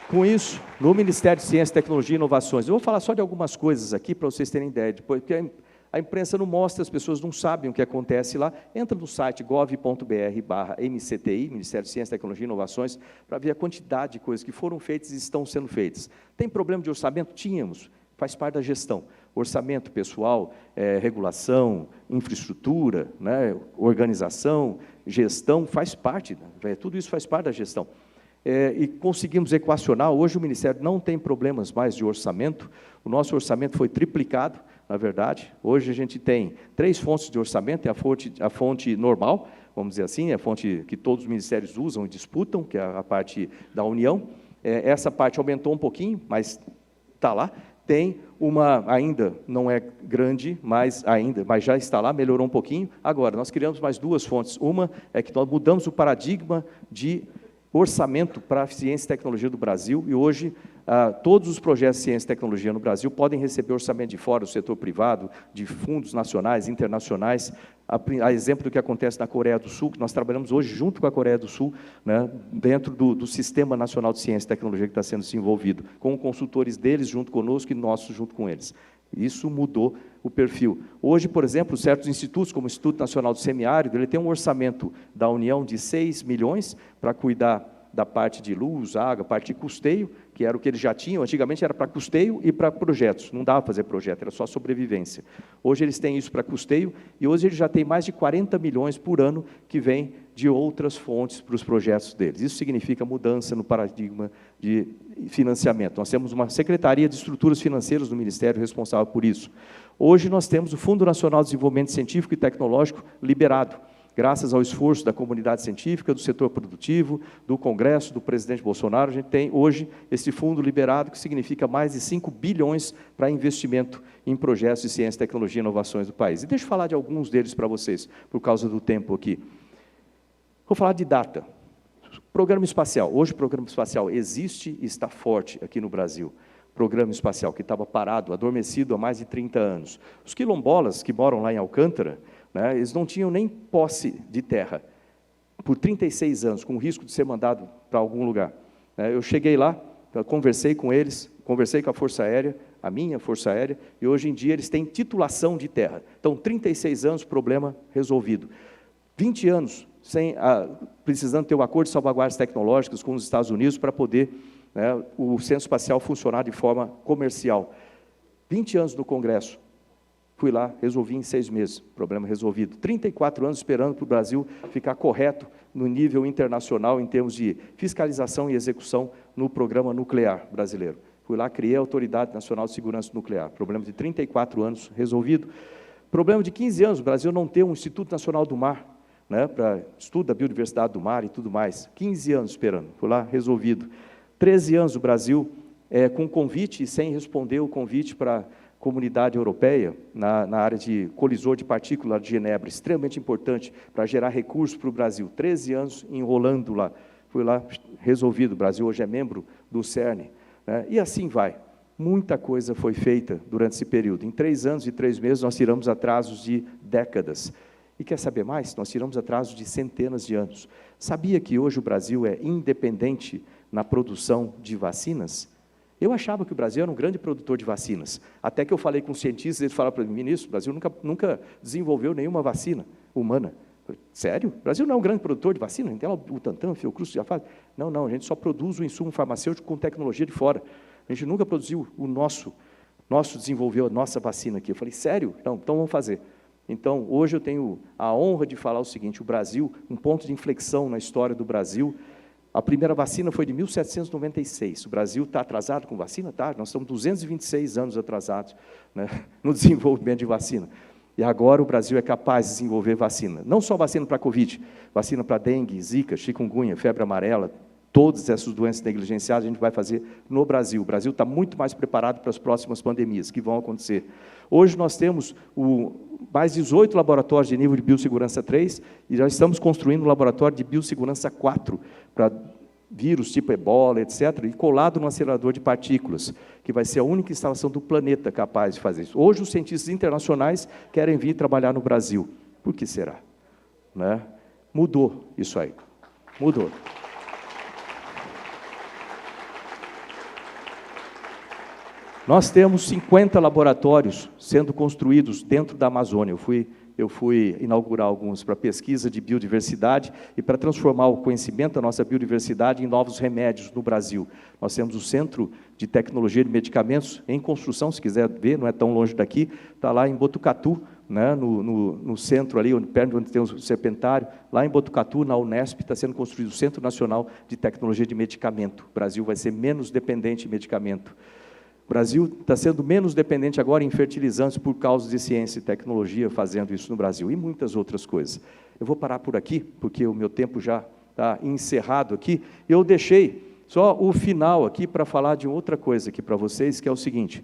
S2: Com isso, no Ministério de Ciência, Tecnologia e Inovações, eu vou falar só de algumas coisas aqui para vocês terem ideia, depois, porque a imprensa não mostra, as pessoas não sabem o que acontece lá. Entra no site gov.br/MCTI, Ministério de Ciência, Tecnologia e Inovações, para ver a quantidade de coisas que foram feitas e estão sendo feitas. Tem problema de orçamento? Tínhamos, faz parte da gestão. Orçamento pessoal, regulação, infraestrutura, né, organização, gestão, faz parte, né, tudo isso faz parte da gestão. E conseguimos equacionar, hoje o Ministério não tem problemas mais de orçamento, o nosso orçamento foi triplicado, na verdade, hoje a gente tem 3 fontes de orçamento, a fonte normal, vamos dizer assim, a fonte que todos os ministérios usam e disputam, que é a parte da União, essa parte aumentou um pouquinho, mas está lá, tem uma, ainda não é grande, mas já está lá, melhorou um pouquinho. Agora, nós criamos mais 2 fontes, uma é que nós mudamos o paradigma de orçamento para a ciência e tecnologia do Brasil, e hoje todos os projetos de ciência e tecnologia no Brasil podem receber orçamento de fora, do setor privado, de fundos nacionais, internacionais, a exemplo do que acontece na Coreia do Sul, que nós trabalhamos hoje junto com a Coreia do Sul, né, dentro do Sistema Nacional de Ciência e Tecnologia que está sendo desenvolvido, com consultores deles junto conosco e nossos junto com eles. Isso mudou o perfil. Hoje, por exemplo, certos institutos, como o Instituto Nacional do Semiárido, ele tem um orçamento da União de 6 milhões para cuidar da parte de luz, água, parte de custeio, que era o que eles já tinham. Antigamente era para custeio e para projetos, não dava para fazer projeto, era só sobrevivência. Hoje eles têm isso para custeio, e hoje eles já têm mais de 40 milhões por ano que vem de outras fontes para os projetos deles. Isso significa mudança no paradigma de financiamento. Nós temos uma Secretaria de Estruturas Financeiras do Ministério responsável por isso. Hoje nós temos o Fundo Nacional de Desenvolvimento Científico e Tecnológico liberado, graças ao esforço da comunidade científica, do setor produtivo, do Congresso, do presidente Bolsonaro. A gente tem hoje esse fundo liberado, que significa mais de 5 bilhões para investimento em projetos de ciência, tecnologia e inovações do país. E deixa eu falar de alguns deles para vocês, por causa do tempo aqui. Vou falar de data. Programa espacial. Hoje o programa espacial existe e está forte aqui no Brasil. Programa espacial que estava parado, adormecido há mais de 30 anos. Os quilombolas que moram lá em Alcântara, né, eles não tinham nem posse de terra, por 36 anos, com o risco de ser mandado para algum lugar. Eu cheguei lá, conversei com eles, conversei com a Força Aérea, a minha Força Aérea, e hoje em dia eles têm titulação de terra. Então, 36 anos, problema resolvido. 20 anos precisando ter um acordo de salvaguardas tecnológicas com os Estados Unidos para poder, né, o Centro Espacial funcionar de forma comercial. 20 anos no Congresso. Fui lá, resolvi em 6 meses, problema resolvido. 34 anos esperando para o Brasil ficar correto no nível internacional em termos de fiscalização e execução no programa nuclear brasileiro. Fui lá, criei a Autoridade Nacional de Segurança Nuclear. Problema de 34 anos resolvido. Problema de 15 anos, o Brasil não ter um Instituto Nacional do Mar, né, para estudo da biodiversidade do mar e tudo mais. 15 anos esperando, fui lá, resolvido. 13 anos o Brasil com convite e sem responder o convite para Comunidade Europeia, na área de colisor de partícula de Genebra, extremamente importante para gerar recursos para o Brasil. 13 anos enrolando lá. Fui lá, resolvido. O Brasil hoje é membro do CERN. Né? E assim vai. Muita coisa foi feita durante esse período. Em 3 anos e 3 meses, nós tiramos atrasos de décadas. E quer saber mais? Nós tiramos atrasos de centenas de anos. Sabia que hoje o Brasil é independente na produção de vacinas? Eu achava que o Brasil era um grande produtor de vacinas, até que eu falei com cientistas, eles falaram para mim: ministro, o Brasil nunca desenvolveu nenhuma vacina humana. Falei, sério? O Brasil não é um grande produtor de vacina? A gente tem lá o Butantan, Fiocruz, já faz. Não, a gente só produz o insumo farmacêutico com tecnologia de fora. A gente nunca produziu o nosso desenvolveu a nossa vacina aqui. Eu falei, sério? Não, então vamos fazer. Então, hoje eu tenho a honra de falar o seguinte: o Brasil, um ponto de inflexão na história do Brasil. A primeira vacina foi de 1796. O Brasil está atrasado com vacina? Tá, nós estamos 226 anos atrasados, né, no desenvolvimento de vacina. E agora o Brasil é capaz de desenvolver vacina. Não só vacina para Covid, vacina para dengue, zika, chikungunya, febre amarela, todas essas doenças negligenciadas a gente vai fazer no Brasil. O Brasil está muito mais preparado para as próximas pandemias que vão acontecer. Hoje nós temos mais 18 laboratórios de nível de biossegurança 3 e já estamos construindo um laboratório de biossegurança 4 para vírus tipo ebola, etc., e colado no acelerador de partículas, que vai ser a única instalação do planeta capaz de fazer isso. Hoje os cientistas internacionais querem vir trabalhar no Brasil. Por que será? Né? Mudou isso aí. Mudou. Nós temos 50 laboratórios sendo construídos dentro da Amazônia. Eu fui inaugurar alguns para pesquisa de biodiversidade e para transformar o conhecimento da nossa biodiversidade em novos remédios no Brasil. Nós temos o Centro de Tecnologia de Medicamentos em construção, se quiser ver, não é tão longe daqui, está lá em Botucatu, né, no centro ali, perto onde tem o Serpentário, lá em Botucatu, na Unesp, está sendo construído o Centro Nacional de Tecnologia de Medicamento. O Brasil vai ser menos dependente de medicamento. O Brasil está sendo menos dependente agora em fertilizantes por causa de ciência e tecnologia, fazendo isso no Brasil, e muitas outras coisas. Eu vou parar por aqui, porque o meu tempo já está encerrado aqui. Eu deixei só o final aqui para falar de outra coisa aqui para vocês, que é o seguinte.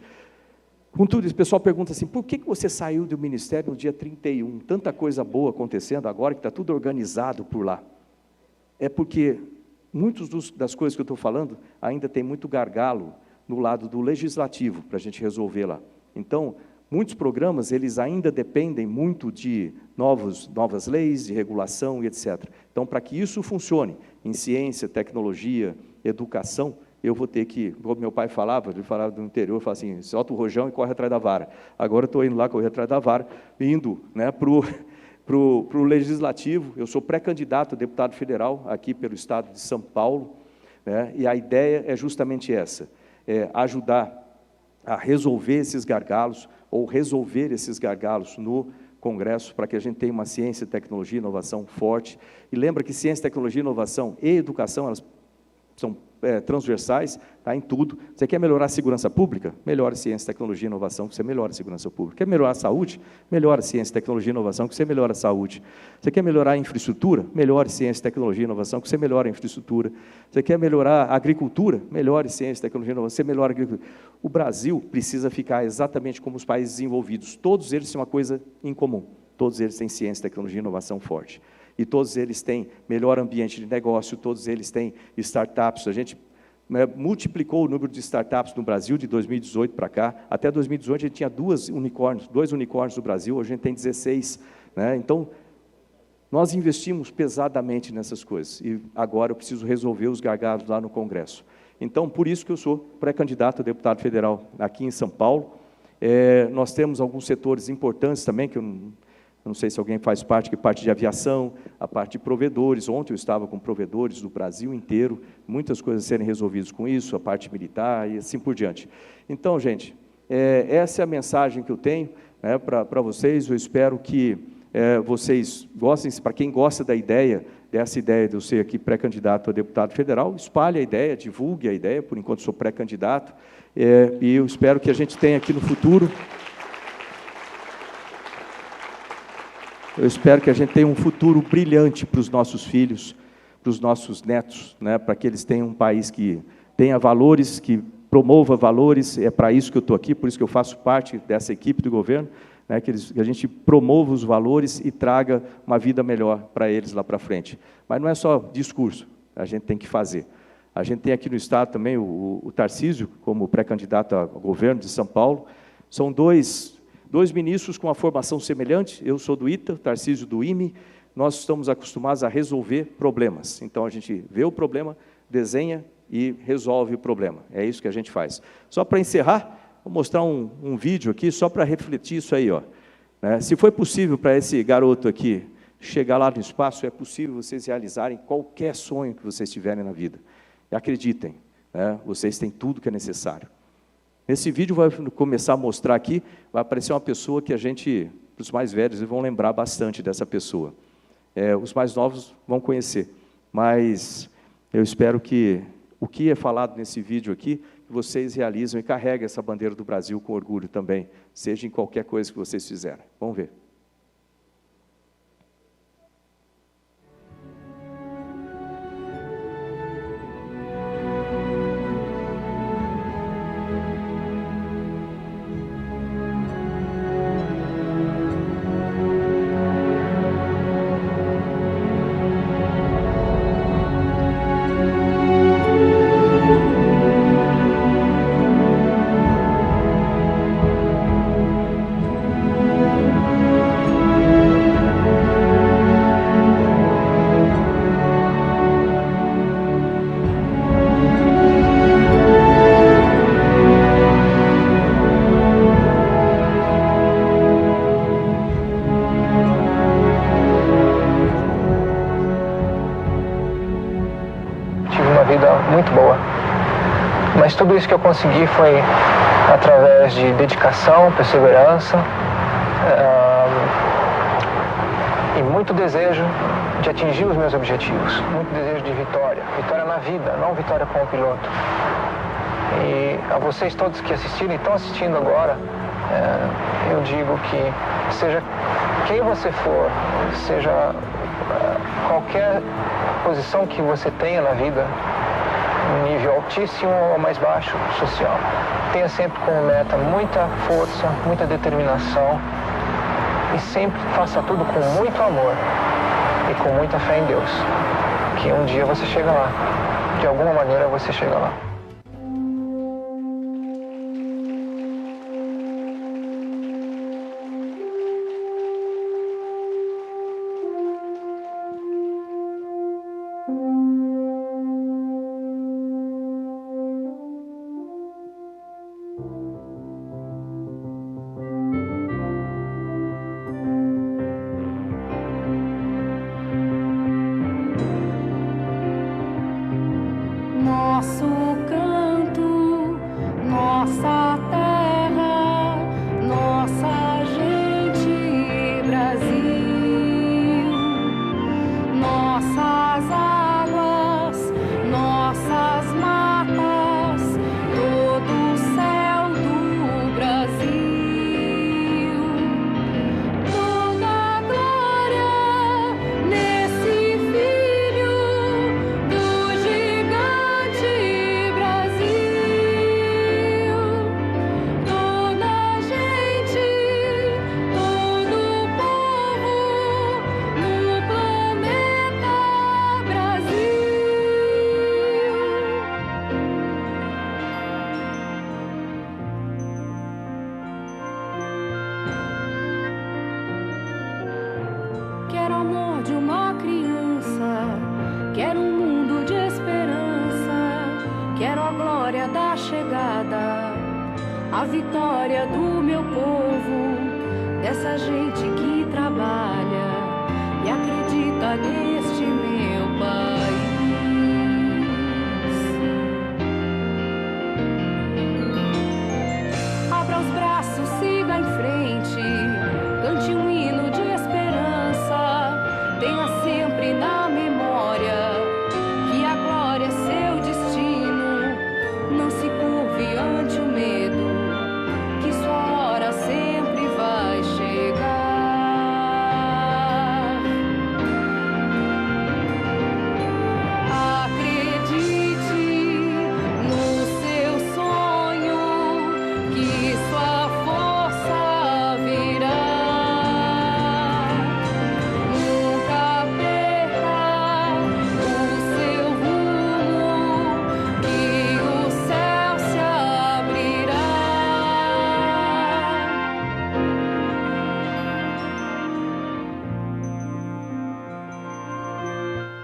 S2: Com tudo isso, o pessoal pergunta assim, por que você saiu do Ministério no dia 31? Tanta coisa boa acontecendo agora, que está tudo organizado por lá. É porque muitas das coisas que eu estou falando ainda tem muito gargalo no lado do legislativo para a gente resolver lá. Então, muitos programas, eles ainda dependem muito de novas leis, de regulação e etc. Então, para que isso funcione, em ciência, tecnologia, educação, eu vou ter que, como meu pai falava, ele falava do interior, falava assim, solta o rojão e corre atrás da vara. Agora eu estou indo lá correr atrás da vara, indo, né, para o legislativo. Eu sou pré-candidato a deputado federal aqui pelo estado de São Paulo, né, e a ideia é justamente essa, ajudar a resolver esses gargalos, ou resolver esses gargalos no Congresso, para que a gente tenha uma ciência, tecnologia e inovação forte. E lembra que ciência, tecnologia, inovação e educação, elas são transversais, tá, em tudo. Você quer melhorar a segurança pública? Melhora a ciência, tecnologia e inovação, que você melhora a segurança pública. Quer melhorar a saúde? Melhora a ciência, tecnologia e inovação, que você melhora a saúde. Você quer melhorar a infraestrutura? Melhore ciência, tecnologia e inovação, que você melhora a infraestrutura. Você quer melhorar a agricultura? Melhore ciência, tecnologia e inovação, você melhora a agricultura. O Brasil precisa ficar exatamente como os países desenvolvidos. Todos eles têm uma coisa em comum. Todos eles têm ciência, tecnologia e inovação forte. E todos eles têm melhor ambiente de negócio, todos eles têm startups. A gente multiplicou o número de startups no Brasil de 2018 para cá. Até 2018 a gente tinha dois unicórnios no Brasil, hoje a gente tem 16. Né? Então, nós investimos pesadamente nessas coisas. E agora eu preciso resolver os gargalos lá no Congresso. Então, por isso que eu sou pré-candidato a deputado federal aqui em São Paulo. Nós temos alguns setores importantes também, que eu não sei se alguém faz parte, que é parte de aviação, a parte de provedores. Ontem eu estava com provedores do Brasil inteiro, muitas coisas serem resolvidas com isso, a parte militar e assim por diante. Então, gente, essa é a mensagem que eu tenho, né, para vocês. Eu espero que vocês gostem, para quem gosta dessa ideia de eu ser aqui pré-candidato a deputado federal, espalhe a ideia, divulgue a ideia, por enquanto sou pré-candidato, e eu espero que a gente tenha aqui no futuro... Eu espero que a gente tenha um futuro brilhante para os nossos filhos, para os nossos netos, né, para que eles tenham um país que tenha valores, que promova valores. É para isso que eu estou aqui, por isso que eu faço parte dessa equipe do governo, né, que a gente promova os valores e traga uma vida melhor para eles lá para frente. Mas não é só discurso, a gente tem que fazer. A gente tem aqui no estado também o Tarcísio, como pré-candidato ao governo de São Paulo. São dois ministros com uma formação semelhante. Eu sou do ITA, Tarcísio do IME. Nós estamos acostumados a resolver problemas. Então, a gente vê o problema, desenha e resolve o problema. É isso que a gente faz. Só para encerrar, vou mostrar um vídeo aqui, só para refletir isso aí. Ó. Se foi possível para esse garoto aqui chegar lá no espaço, é possível vocês realizarem qualquer sonho que vocês tiverem na vida. E acreditem, né? Vocês têm tudo que é necessário. Nesse vídeo vai começar a mostrar aqui, vai aparecer uma pessoa que a gente, os mais velhos, vão lembrar bastante dessa pessoa. Os mais novos vão conhecer, mas eu espero que o que é falado nesse vídeo aqui, vocês realizam e carreguem essa bandeira do Brasil com orgulho também, seja em qualquer coisa que vocês fizerem. Vamos ver.
S13: Muito boa, mas tudo isso que eu consegui foi através de dedicação, perseverança e muito desejo de atingir os meus objetivos, muito desejo de vitória na vida, não vitória como piloto. E a vocês todos que assistiram e estão assistindo agora, eu digo que seja quem você for, seja qualquer posição que você tenha na vida, nível altíssimo ou mais baixo social, tenha sempre como meta muita força, muita determinação e sempre faça tudo com muito amor e com muita fé em Deus. que um dia você chega lá. De alguma maneira você chega lá.
S14: Nosso canto, nossa terra, nossa gente, Brasil. Nossas águas, nossas matas, todo o céu do Brasil. Toda a glória nesse filho do gigante Brasil. Toda a gente, todo o povo no planeta Brasil. Quero amor de uma criança, quero um mundo de esperança, quero a glória da chegada, a vitória do meu povo, dessa gente que trabalha e acredita neste meu país. Abra os braços, siga em frente, cante um hino de esperança, tenha sempre na memória que a glória é seu destino. Não se curve ante o medo, que sua hora sempre vai chegar. Acredite no seu sonho, que sua força virá. Nunca perca o seu rumo, que o céu se abrirá.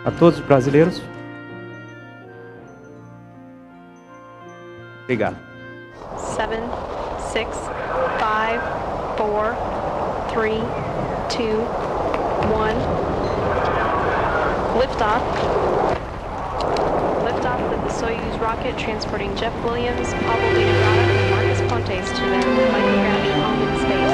S15: A todos os brasileiros, obrigado.
S5: 7, 6, 5, 4, 3, 2, 1. Liftoff. Liftoff of the Soyuz rocket transporting Jeff Williams, Pablo Villagrana, and Marcus Pontes to their microgravity home in space.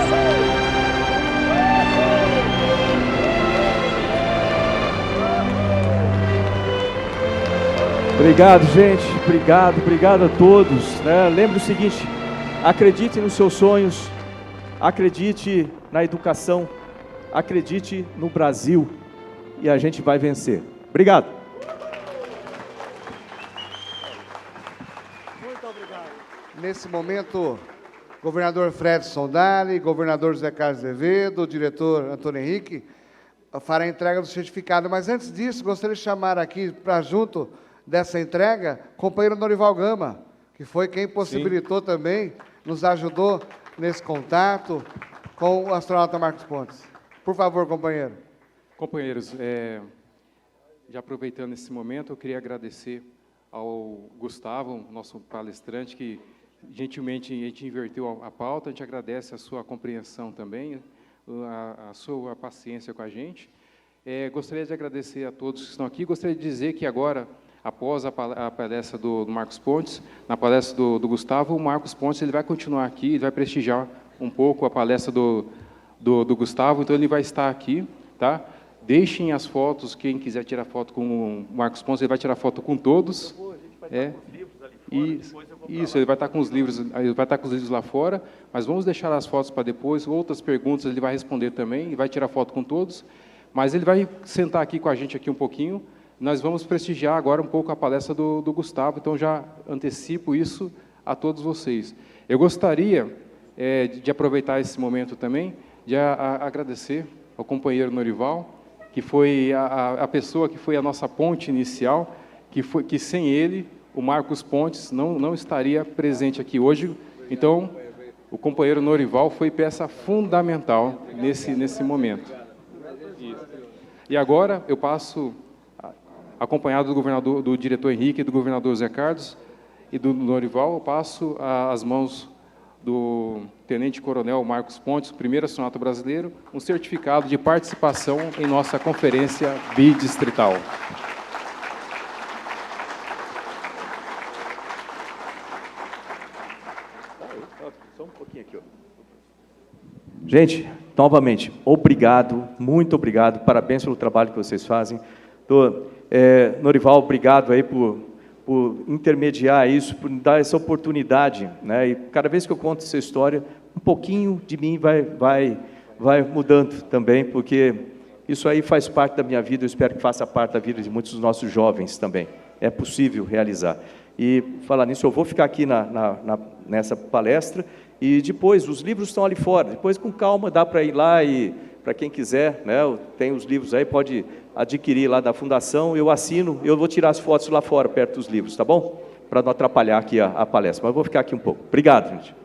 S2: Obrigado, gente. Obrigado a todos. Né? Lembre o seguinte, acredite nos seus sonhos, acredite na educação, acredite no Brasil e a gente vai vencer. Obrigado.
S1: Nesse momento, governador Fred Sondari, governador José Carlos Azevedo, diretor Antônio Henrique, fará a entrega do certificado. Mas antes disso, gostaria de chamar aqui para junto dessa entrega, companheiro Norival Gama, que foi quem possibilitou também, nos ajudou nesse contato com o astronauta Marcos Pontes. Por favor, companheiro.
S16: Companheiros, já aproveitando esse momento, eu queria agradecer ao Gustavo, nosso palestrante, que gentilmente a gente inverteu a pauta. A gente agradece a sua compreensão também, a sua paciência com a gente. Gostaria de agradecer a todos que estão aqui. Gostaria de dizer que agora, após a palestra do Marcos Pontes, na palestra do Gustavo, o Marcos Pontes ele vai continuar aqui, ele vai prestigiar um pouco a palestra do Gustavo, então ele vai estar aqui, tá? Deixem as fotos, quem quiser tirar foto com o Marcos Pontes, ele vai tirar foto com todos. Isso, ele vai estar com os livros, lá fora, mas vamos deixar as fotos para depois. Outras perguntas ele vai responder também, e vai tirar foto com todos, mas ele vai sentar aqui com a gente aqui um pouquinho. Nós vamos prestigiar agora um pouco a palestra do Gustavo, então já antecipo isso a todos vocês. Eu gostaria de aproveitar esse momento também, de agradecer ao companheiro Norival, que foi a pessoa que foi a nossa ponte inicial, que sem ele, o Marcos Pontes não estaria presente aqui hoje. Então, o companheiro Norival foi peça fundamental nesse momento. E agora eu passo, acompanhado do governador, do diretor Henrique, do governador Zé Carlos e do Norival, eu passo às mãos do tenente-coronel Marcos Pontes, primeiro astronauta brasileiro, um certificado de participação em nossa conferência bidistrital.
S2: Só um pouquinho aqui, ó. Gente, novamente, obrigado, muito obrigado, parabéns pelo trabalho que vocês fazem. Norival, obrigado aí por intermediar isso, por dar essa oportunidade, né? E cada vez que eu conto essa história, um pouquinho de mim vai mudando também, porque isso aí faz parte da minha vida, eu espero que faça parte da vida de muitos dos nossos jovens também. É possível realizar. E, falar nisso, eu vou ficar aqui nessa palestra, e depois, os livros estão ali fora, depois com calma dá para ir lá e, para quem quiser, né, tem os livros aí, pode adquirir lá da Fundação, eu assino, eu vou tirar as fotos lá fora, perto dos livros, tá bom? Para não atrapalhar aqui a palestra, mas eu vou ficar aqui um pouco. Obrigado, gente.